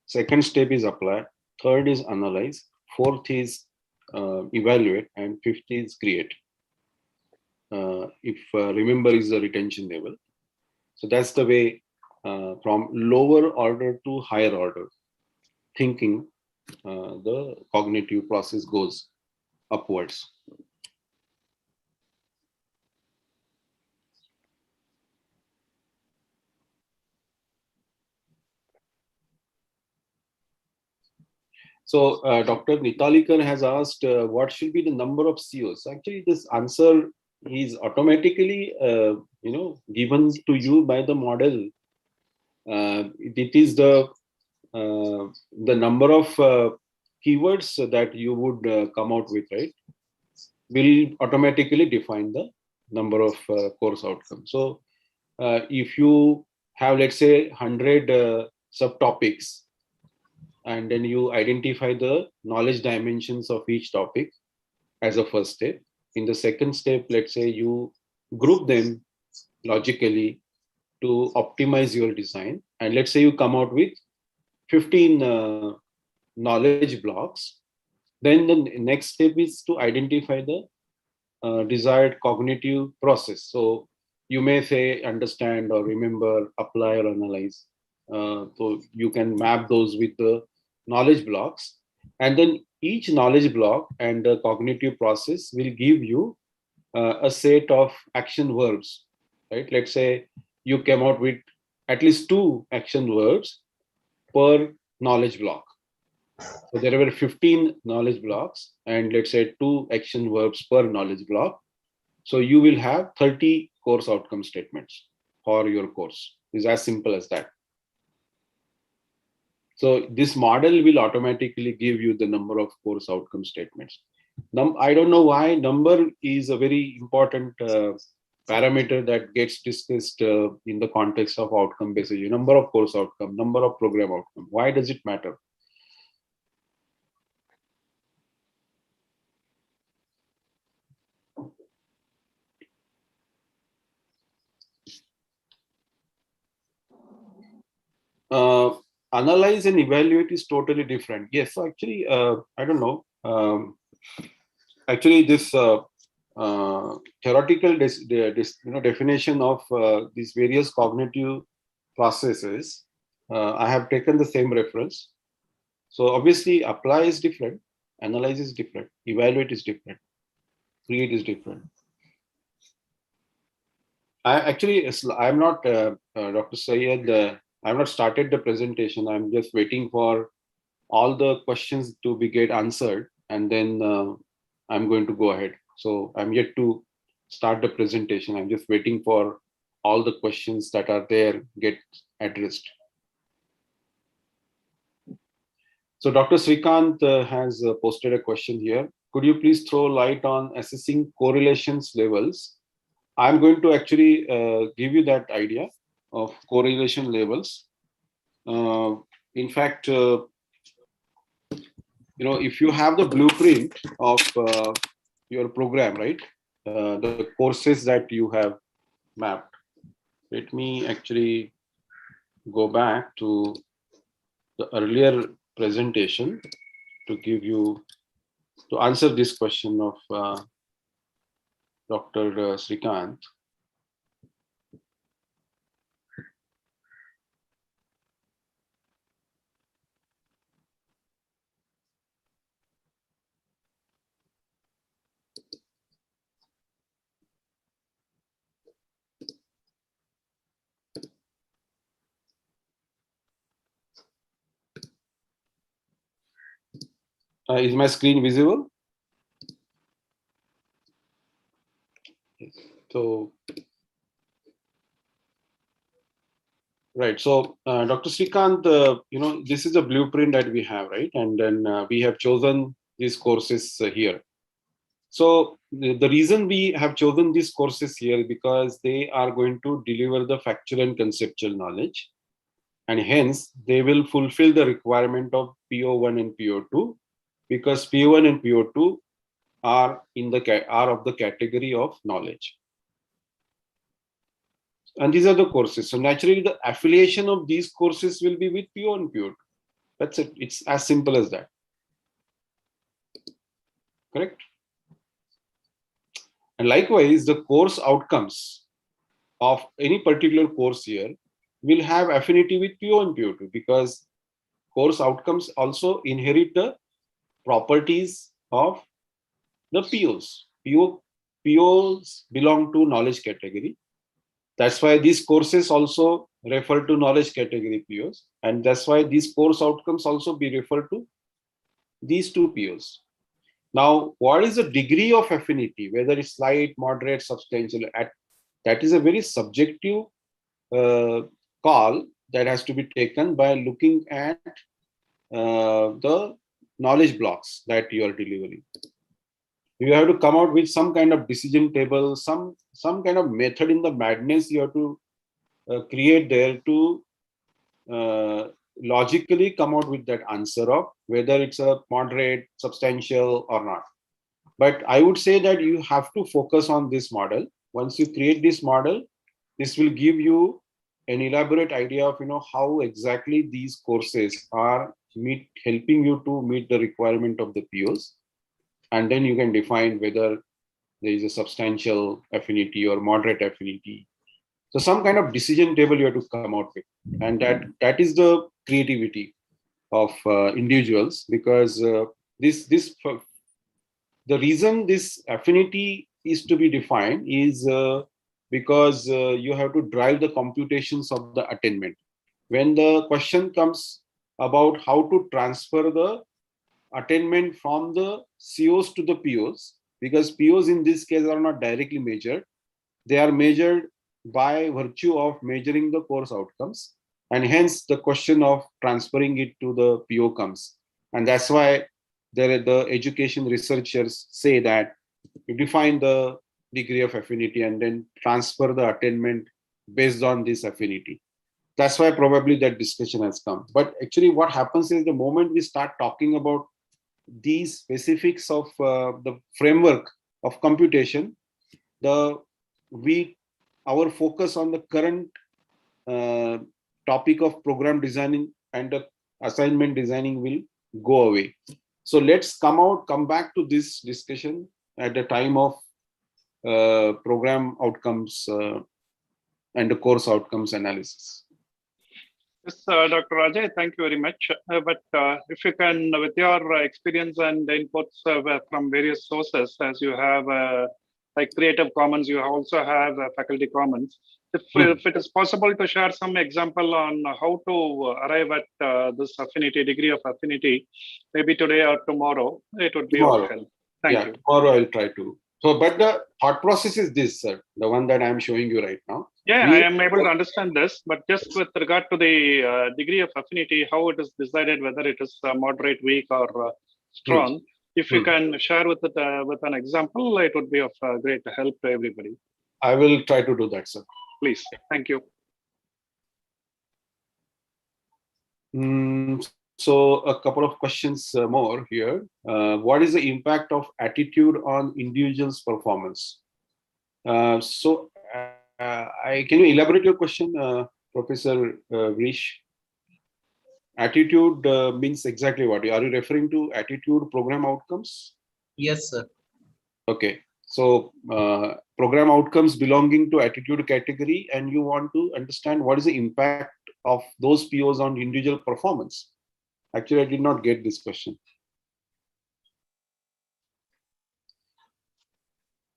second step is apply, third is analyze, fourth is evaluate, and fifth is create. If remember is the retention level, so that's the way from lower order to higher order thinking, the cognitive process goes upwards. So Dr. Nitalikar has asked what should be the number of COs. Actually, this answer is automatically given to you by the model. It is the number of keywords that you would come out with, right? Will automatically define the number of course outcomes. So if you have, let's say, 100 subtopics, and then you identify the knowledge dimensions of each topic as a first step. In the second step, let's say you group them logically to optimize your design. And let's say you come out with 15 knowledge blocks. Then the next step is to identify the desired cognitive process. So you may say understand or remember, apply or analyze. So you can map those with the knowledge blocks, and then each knowledge block and the cognitive process will give you a set of action verbs, right? Let's say you came out with at least 2 action verbs per knowledge block. So there were 15 knowledge blocks, and let's say 2 action verbs per knowledge block. So you will have 30 course outcome statements for your course. It's as simple as that. So this model will automatically give you the number of course outcome statements. I don't know why number is a very important parameter that gets discussed in the context of outcome based education. Number of course outcome, number of program outcome. Why does it matter? Analyze and evaluate is totally different. Yes, so actually, I don't know. Actually, this theoretical definition of these various cognitive processes, I have taken the same reference. So obviously, apply is different, analyze is different, evaluate is different, create is different. I'm not Dr. Syed. I've not started the presentation. I'm just waiting for all the questions to be get answered. and then I'm going to go ahead. So I'm yet to start the presentation. I'm just waiting for all the questions that are there get addressed. So Dr. Srikanth has posted a question here. Could you please throw light on assessing correlations levels? I'm going to actually give you that idea of correlation levels. In fact, if you have the blueprint of your program, right? The courses that you have mapped. Let me actually go back to the earlier presentation to answer this question of Dr. Srikanth. Is my screen visible? So, right. So, Dr. Srikanth, this is a blueprint that we have, right? And then we have chosen these courses here. So, the reason we have chosen these courses here is because they are going to deliver the factual and conceptual knowledge. And hence, they will fulfill the requirement of PO1 and PO2, because PO1 and PO2 are of the category of knowledge. And these are the courses. So naturally, the affiliation of these courses will be with PO and PO2. That's it. It's as simple as that. Correct? And likewise, the course outcomes of any particular course here will have affinity with PO and PO2, because course outcomes also inherit the properties of the POs. POs belong to knowledge category. That's why these courses also refer to knowledge category POs. And that's why these course outcomes also be referred to these two POs. Now, what is the degree of affinity, whether it's slight, moderate, substantial? That is a very subjective call that has to be taken by looking at the knowledge blocks that you are delivering. You have to come out with some kind of decision table, some kind of method in the madness you have to create there to logically come out with that answer of whether it's a moderate, substantial or not. But I would say that you have to focus on this model. Once you create this model, this will give you an elaborate idea of how exactly these courses are helping you to meet the requirement of the POs. And then you can define whether there is a substantial affinity or moderate affinity. So some kind of decision table you have to come out with. And that is the creativity of individuals, because the reason this affinity is to be defined is because you have to drive the computations of the attainment. When the question comes about how to transfer the attainment from the COs to the POs, because POs in this case are not directly measured. They are measured by virtue of measuring the course outcomes. And hence the question of transferring it to the PO comes. And that's why the education researchers say that you define the degree of affinity and then transfer the attainment based on this affinity. That's why probably that discussion has come. But actually what happens is the moment we start talking about these specifics of the framework of computation, our focus on the current topic of program designing and the assignment designing will go away. So let's come back to this discussion at the time of program outcomes and the course outcomes analysis.
Yes, Dr. Rajay, thank you very much. But if you can, with your experience and inputs from various sources, as you have like Creative Commons, you also have Faculty Commons. If it is possible to share some example on how to arrive at this affinity, degree of affinity, maybe today or tomorrow, it would be of
Tomorrow.
help. Thank you.
Tomorrow I'll try to. So, but the thought process is this, sir, the one that I'm showing you right now.
Yeah, I am able to understand this, but just with regard to the degree of affinity, how it is decided, whether it is moderate, weak, or strong, if you can share with it with an example, it would be of great help to everybody.
I will try to do that, sir.
Please. Thank you.
So a couple of questions more here. What is the impact of attitude on individuals' performance? Can you elaborate your question, Professor Vrish? Attitude means exactly what? Are you referring to attitude program outcomes?
Yes, sir.
Okay. So program outcomes belonging to attitude category, and you want to understand what is the impact of those POs on individual performance. Actually, I did not get this question.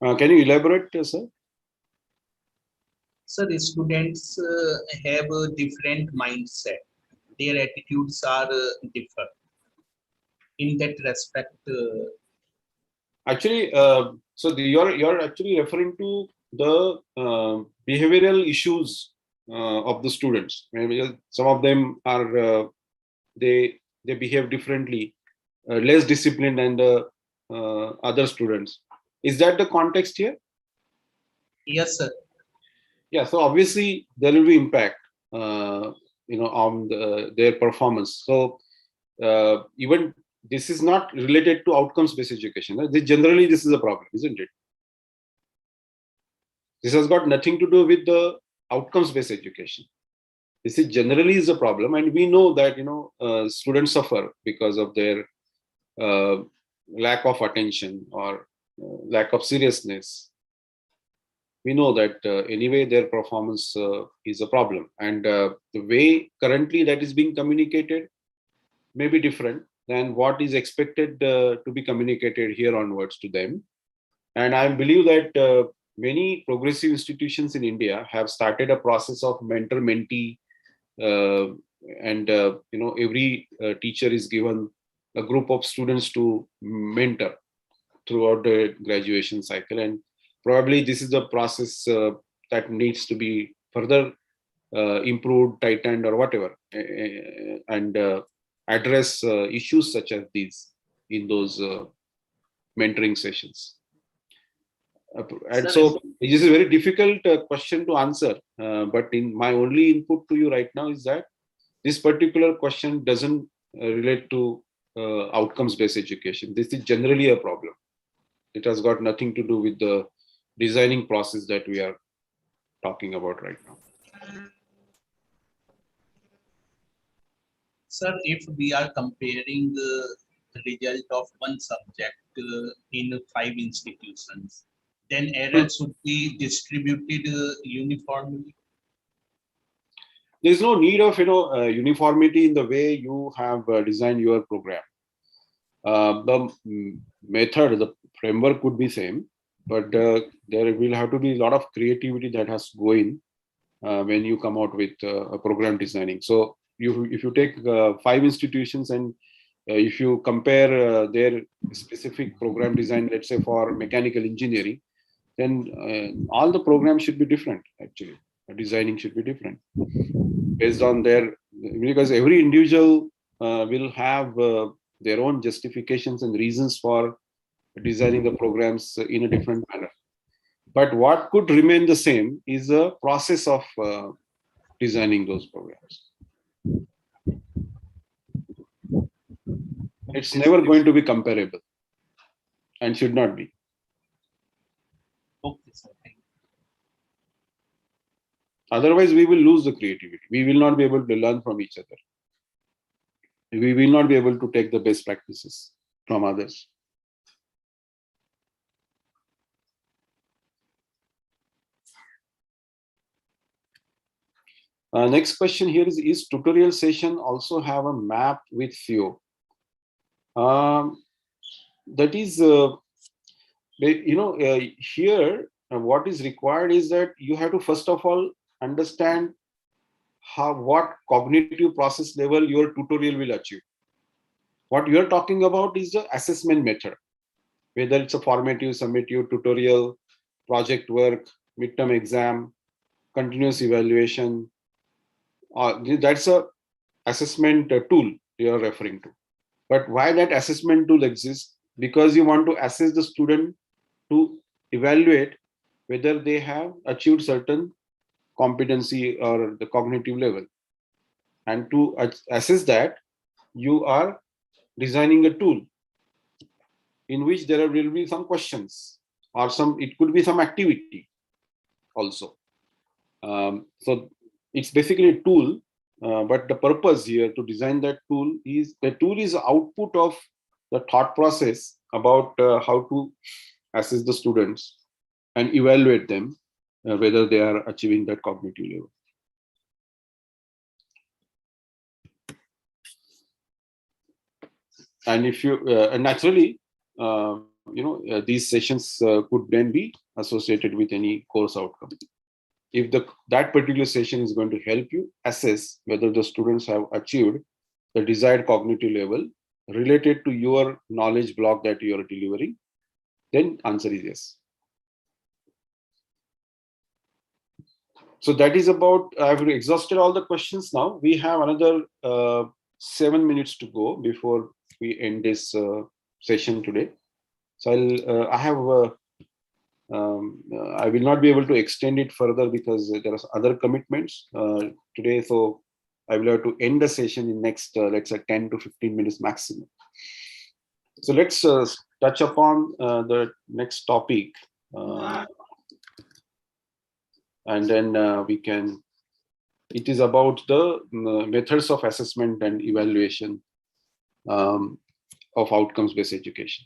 Can you elaborate, sir?
Sir, students have a different mindset. Their attitudes are different. In that respect,
Actually, you're actually referring to the behavioral issues of the students. Maybe some of them are they behave differently, less disciplined than the other students. Is that the context here?
yes, sir.
Yeah. So obviously there will be impact, on their performance. So even this is not related to outcomes-based education. Generally, this is a problem, isn't it? This has got nothing to do with the outcomes-based education. This is generally is a problem, and we know that students suffer because of their lack of attention or lack of seriousness. We know that anyway their performance is a problem, and the way currently that is being communicated may be different than what is expected to be communicated here onwards to them. And I believe that many progressive institutions in India have started a process of mentor-mentee, and every teacher is given a group of students to mentor throughout the graduation cycle, and probably this is the process that needs to be further improved, tightened, or whatever, and address issues such as these in those mentoring sessions. And so this is a very difficult question to answer, but in my only input to you right now is that this particular question doesn't relate to outcomes-based education. This is generally a problem. It has got nothing to do with the designing process that we are talking about right now.
Sir, if we are comparing the result of one subject in 5 institutions, then errors should be distributed uniformly.
There is no need of uniformity in the way you have designed your program. The method, the framework could be same, but there will have to be a lot of creativity that has to go in when you come out with a program designing. So if you take 5 institutions and if you compare their specific program design, let's say for mechanical engineering, then all the programs should be different. Actually, designing should be different based on their, because every individual will have their own justifications and reasons for designing the programs in a different manner. But what could remain the same is the process of designing those programs. It's never going to be comparable and should not be.
Okay, sir. Thank you.
Otherwise, we will lose the creativity. We will not be able to learn from each other. We will not be able to take the best practices from others. Next question here is tutorial session also have a map with CO? That is, here what is required is that you have to first of all understand what cognitive process level your tutorial will achieve. What you're talking about is the assessment method, whether it's a formative, summative, tutorial, project work, midterm exam, continuous evaluation. That's a assessment tool you're referring to. But why that assessment tool exists? Because you want to assess the student to evaluate whether they have achieved certain competency or the cognitive level. And to assess that, you are designing a tool in which there will be some questions or it could be some activity also. So it's basically a tool, but the purpose here to design that tool is the tool is output of the thought process about how to assess the students and evaluate them whether they are achieving that cognitive level. And if you naturally, these sessions could then be associated with any course outcome. If that particular session is going to help you assess whether the students have achieved the desired cognitive level related to your knowledge block that you are delivering, then answer is yes. So that is about, I've exhausted all the questions now. We have another 7 minutes to go before we end this session today. So I will not be able to extend it further because there are other commitments today. So I will have to end the session in next, let's say 10 to 15 minutes maximum. So let's touch upon the next topic. And then it is about the methods of assessment and evaluation of outcomes-based education.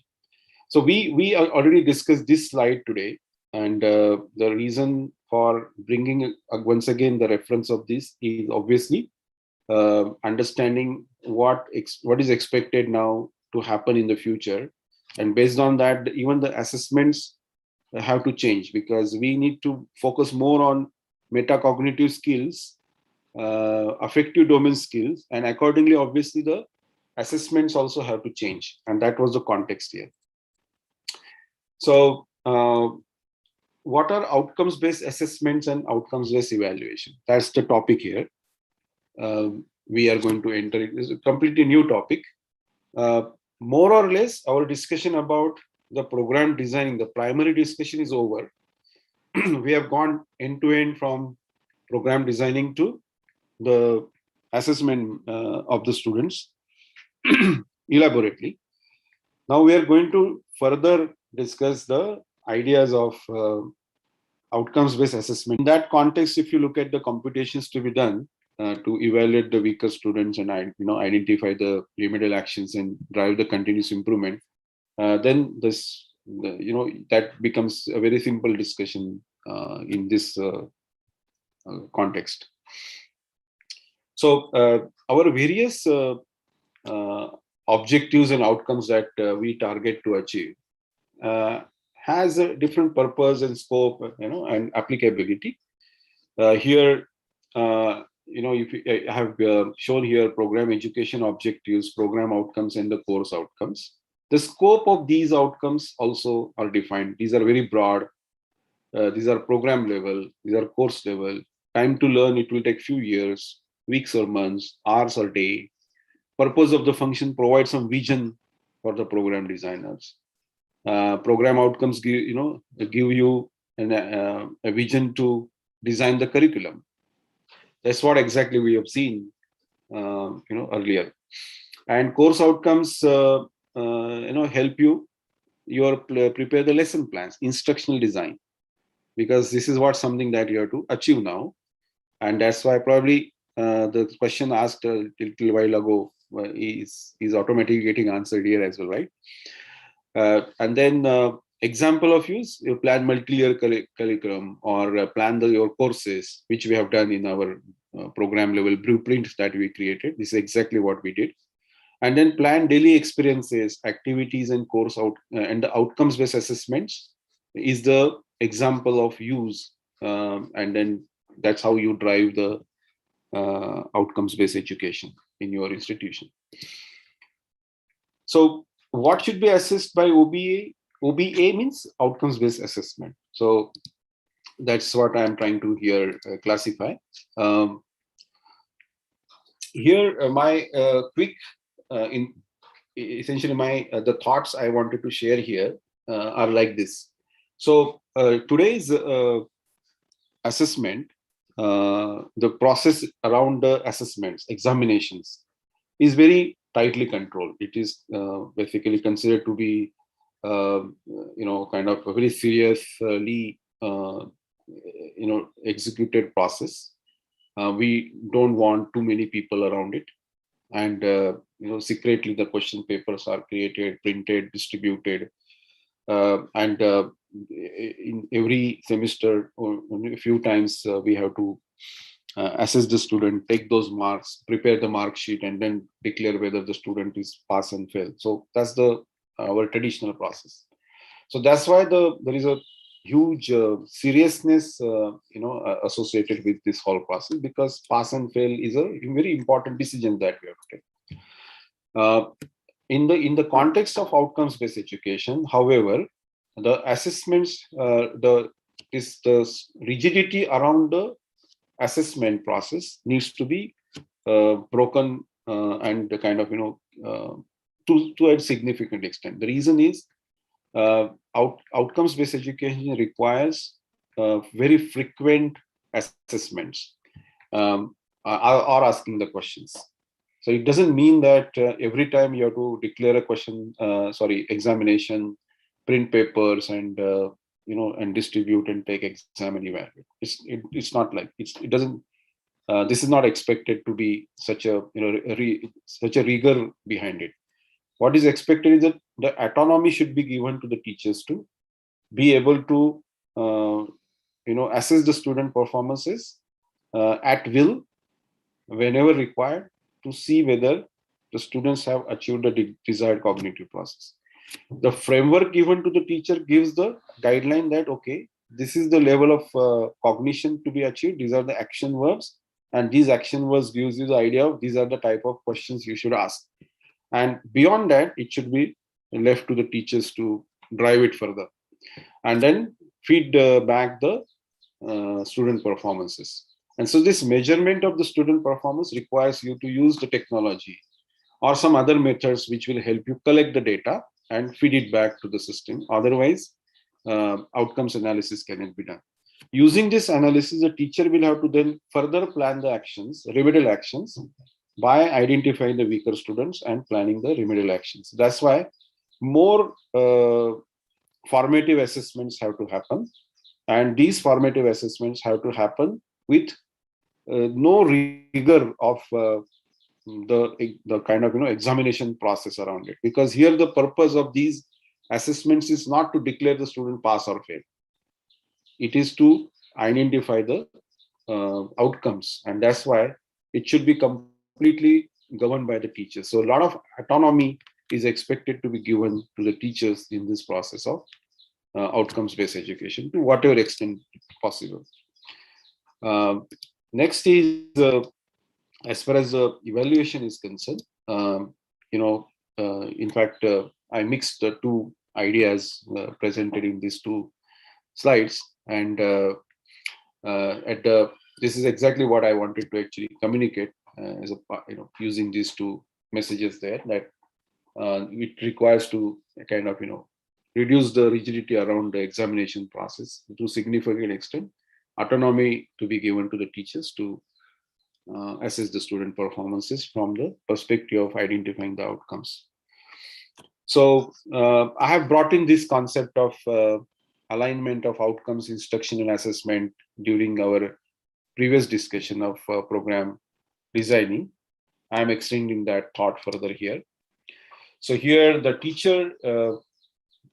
So we already discussed this slide today, and the reason for bringing once again the reference of this is obviously understanding what is expected now to happen in the future, and based on that, even the assessments have to change because we need to focus more on metacognitive skills, affective domain skills, and accordingly, obviously, the assessments also have to change, and that was the context here. So what are outcomes-based assessments and outcomes-based evaluation? That's the topic here. We are going to enter it. It's a completely new topic. More or less, our discussion about the program designing, the primary discussion is over. We have gone end-to-end from program designing to the assessment of the students elaborately. Now we are going to further discuss the ideas of outcomes-based assessment. In that context, if you look at the computations to be done to evaluate the weaker students and identify the remedial actions and drive the continuous improvement, then that becomes a very simple discussion in this context. So our various objectives and outcomes that we target to achieve has a different purpose and scope, and applicability. Here, if I have shown here program education objectives, program outcomes, and the course outcomes. The scope of these outcomes also are defined. These are very broad. These are program level. These are course level. Time to learn, it will take few years, weeks or months, hours or day. Purpose of the function, provide some vision for the program designers. Program outcomes give you a vision to design the curriculum. That's what exactly we have seen earlier. And course outcomes help you prepare the lesson plans, instructional design, because this is something that you have to achieve now. And that's why probably the question asked a little while ago is automatically getting answered here as well, right? And then example of use, you plan multi-year curriculum or plan your courses, which we have done in our program level blueprints that we created. This is exactly what we did. And then plan daily experiences, activities, and course and the outcomes-based assessments is the example of use. And then that's how you drive the outcomes-based education in your institution. So what should be assessed by OBA? OBA means outcomes-based assessment. So that's what I'm trying to here classify. Here, my quick, essentially my the thoughts I wanted to share here are like this. So today's assessment, the process around the assessments, examinations, is very tightly controlled. It is basically considered to be, kind of a very seriously, executed process. We don't want too many people around it, and secretly the question papers are created, printed, distributed, and in every semester or a few times we have to assess the student, take those marks, prepare the mark sheet, and then declare whether the student is pass and fail. So that's our traditional process. So that's why there is a huge seriousness associated with this whole process, because pass and fail is a very important decision that we have to take. In the context of outcomes-based education, however, the assessments, the rigidity around the assessment process needs to be broken and kind of to a significant extent. The reason is outcomes-based education requires very frequent assessments or asking the questions. So it doesn't mean that every time you have to declare a question, examination, print papers, and and distribute and take exam and evaluate. It's not like it doesn't. This is not expected to be such a such a rigor behind it. What is expected is that the autonomy should be given to the teachers to be able to assess the student performances at will, whenever required, to see whether the students have achieved the desired cognitive process. The framework given to the teacher gives the guideline that, okay, this is the level of cognition to be achieved. These are the action verbs, and these action verbs gives you the idea of these are the type of questions you should ask. And beyond that, it should be left to the teachers to drive it further, and then feed back the student performances. And so this measurement of the student performance requires you to use the technology or some other methods which will help you collect the data and feed it back to the system. Otherwise, outcomes analysis cannot be done. Using this analysis, the teacher will have to then further plan the actions, remedial actions, by identifying the weaker students and planning the remedial actions. That's why more formative assessments have to happen. And these formative assessments have to happen with no rigor of the kind of examination process around it, because here the purpose of these assessments is not to declare the student pass or fail. It is to identify the outcomes, and that's why it should be completely governed by the teachers. So a lot of autonomy is expected to be given to the teachers in this process of outcomes-based education to whatever extent possible. Next is as far as the evaluation is concerned, in fact, I mixed the two ideas presented in these two slides, and this is exactly what I wanted to actually communicate as a using these two messages there, that it requires to kind of reduce the rigidity around the examination process to a significant extent, autonomy to be given to the teachers to assess the student performances from the perspective of identifying the outcomes. So I have brought in this concept of alignment of outcomes, instructional assessment during our previous discussion of program designing. I'm extending that thought further here. So here the teacher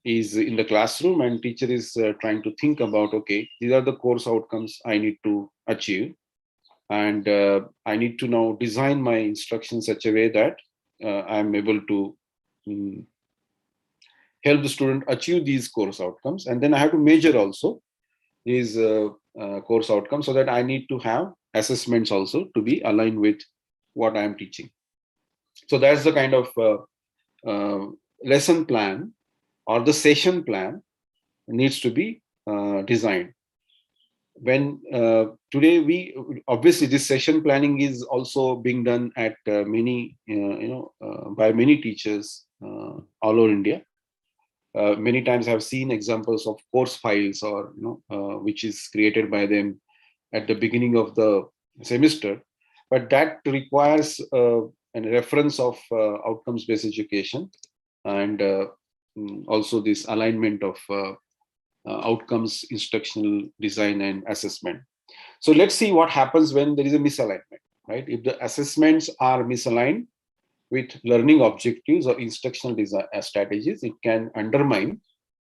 is in the classroom, and teacher is trying to think about, okay, these are the course outcomes I need to achieve, and I need to now design my instruction such a way that I'm able to help the student achieve these course outcomes. And then I have to measure also these course outcomes, so that I need to have assessments also to be aligned with what I am teaching. So that's the kind of lesson plan or the session plan needs to be designed. When today we obviously this session planning is also being done at many by many teachers all over India. Many times I've seen examples of course files or which is created by them at the beginning of the semester, but that requires a reference of outcomes based education and also this alignment of outcomes, instructional design and assessment. So let's see what happens when there is a misalignment, right? If the assessments are misaligned with learning objectives or instructional design strategies, it can undermine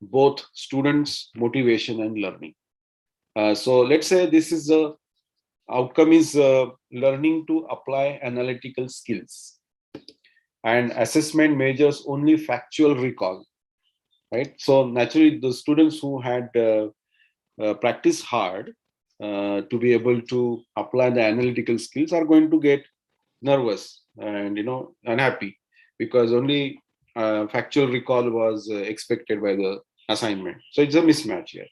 both students' motivation and learning. So let's say this is the outcome is learning to apply analytical skills, and assessment measures only factual recall, right? So naturally, the students who had practiced hard to be able to apply the analytical skills are going to get nervous and unhappy because only factual recall was expected by the assignment. So it's a mismatch here.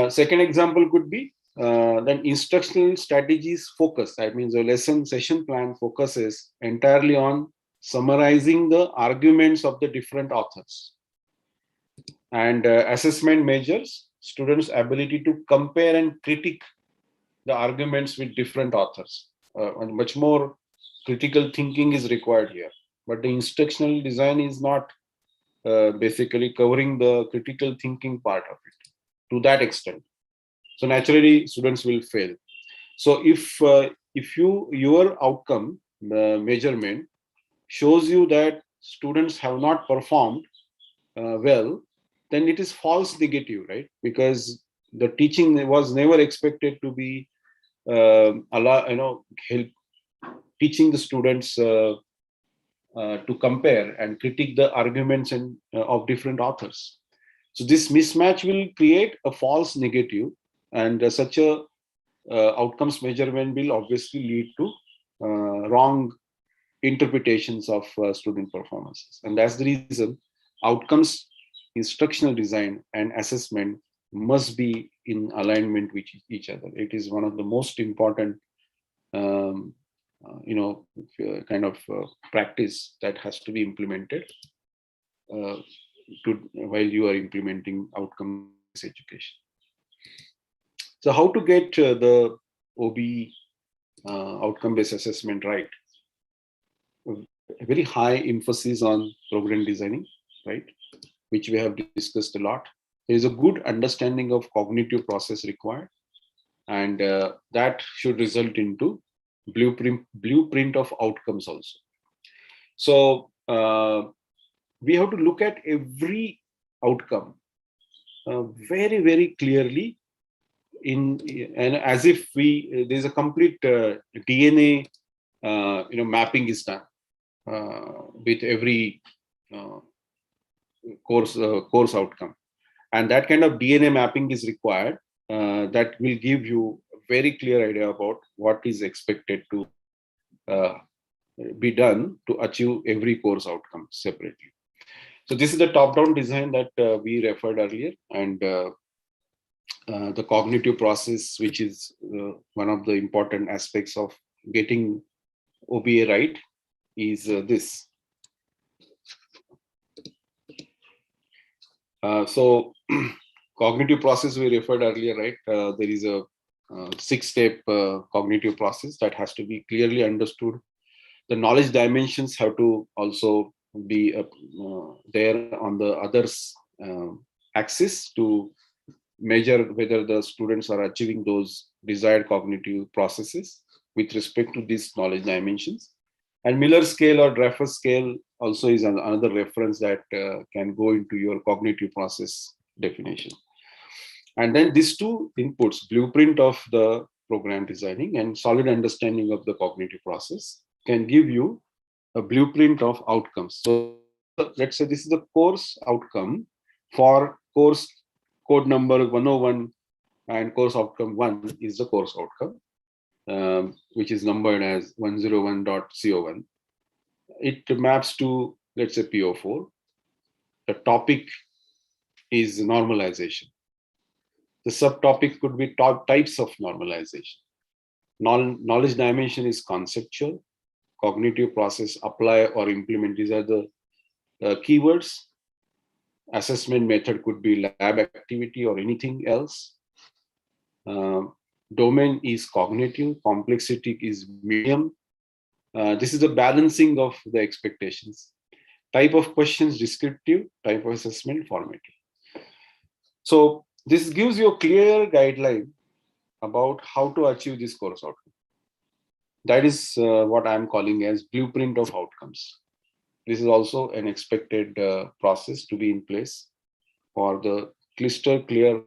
Second example could be then instructional strategies focus. That means the lesson session plan focuses entirely on summarizing the arguments of the different authors, and assessment measures students' ability to compare and critique the arguments with different authors. And much more critical thinking is required here, but the instructional design is not basically covering the critical thinking part of it to that extent. So naturally, students will fail. So if your outcome measurement shows you that students have not performed well, then it is false negative, right? Because the teaching was never expected to be help teaching the students to compare and critique the arguments and of different authors. So this mismatch will create a false negative, and such a outcomes measurement will obviously lead to wrong interpretations of student performances. And that's the reason outcomes, instructional design and assessment must be in alignment with each other. It is one of the most important kind of practice that has to be implemented while you are implementing outcome education. So how to get the OBE outcome-based assessment right? A very high emphasis on program designing, right? Which we have discussed a lot. There is a good understanding of cognitive process required, and that should result into blueprint of outcomes also. So we have to look at every outcome very, very clearly and as if there's a complete DNA mapping is done with every course outcome, and that kind of DNA mapping is required. That will give you a very clear idea about what is expected to be done to achieve every course outcome separately. So this is the top-down design that we referred earlier, and the cognitive process, which is one of the important aspects of getting OBA right, is this. So cognitive process we referred earlier, right? There is a 6-step cognitive process that has to be clearly understood. The knowledge dimensions have to also be there on the others axis to measure whether the students are achieving those desired cognitive processes with respect to these knowledge dimensions. And Miller scale or Dreyfus scale also is another reference that can go into your cognitive process definition. And then these two inputs, blueprint of the program designing and solid understanding of the cognitive process, can give you a blueprint of outcomes. So let's say this is the course outcome for course code number 101 and course outcome 1 is the course outcome, which is numbered as 101.co1. It maps to, let's say, PO4. The topic is normalization. The subtopic could be types of normalization. Knowledge dimension is conceptual. Cognitive process, apply or implement. These are the keywords. Assessment method could be lab activity or anything else. Domain is cognitive. Complexity is medium. This is a balancing of the expectations. Type of questions, descriptive. Type of assessment, formative. So this gives you a clear guideline about how to achieve this course outcome. That is what I'm calling as blueprint of outcomes. This is also an expected process to be in place for the crystal clear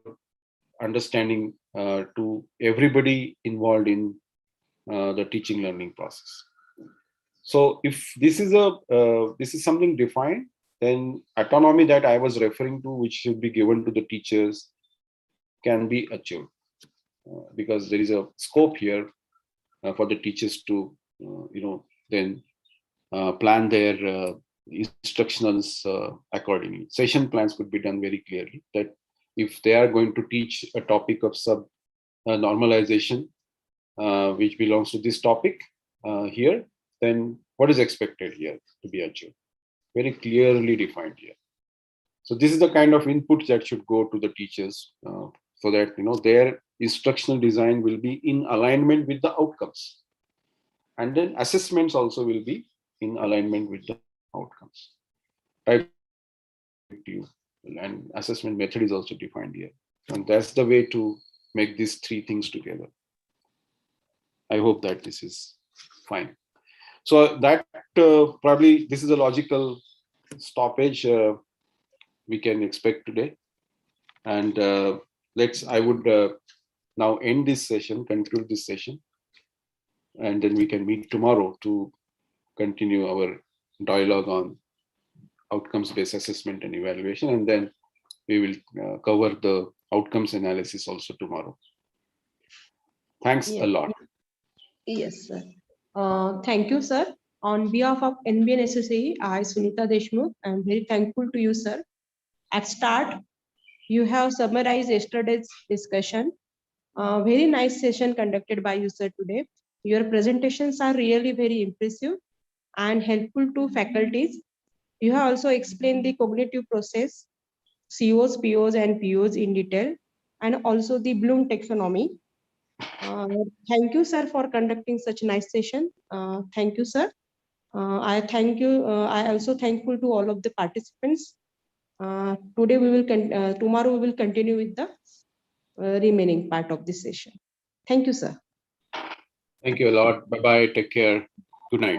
understanding to everybody involved in the teaching learning process. So if this is something defined, then autonomy that I was referring to, which should be given to the teachers, can be achieved because there is a scope here for the teachers to, then plan their instructions accordingly. Session plans could be done very clearly that if they are going to teach a topic of normalization, which belongs to this topic here, then what is expected here to be achieved? Very clearly defined here. So this is the kind of input that should go to the teachers so that their instructional design will be in alignment with the outcomes. And then assessments also will be in alignment with the outcomes. Type and assessment method is also defined here. And that's the way to make these three things together. I hope that this is fine. So that probably this is a logical stoppage we can expect today. And I would now end this session, conclude this session, and then we can meet tomorrow to continue our dialogue on outcomes-based assessment and evaluation, and then we will cover the outcomes analysis also tomorrow. Thanks a lot.
Yes, sir. Thank you, sir. On behalf of NBN SSAE, I, Sunita Deshmukh, I am very thankful to you, sir. At start, you have summarized yesterday's discussion. Very nice session conducted by you, sir, today. Your presentations are really very impressive and helpful to faculties. You have also explained the cognitive process, COs, POs, and POs in detail, and also the Bloom taxonomy. Thank you, sir, for conducting such a nice session. Thank you, sir. I thank you. I also thankful to all of the participants. Today we will tomorrow we will continue with the remaining part of this session. Thank you, sir.
Thank you a lot. Bye-bye. Take care. Good night.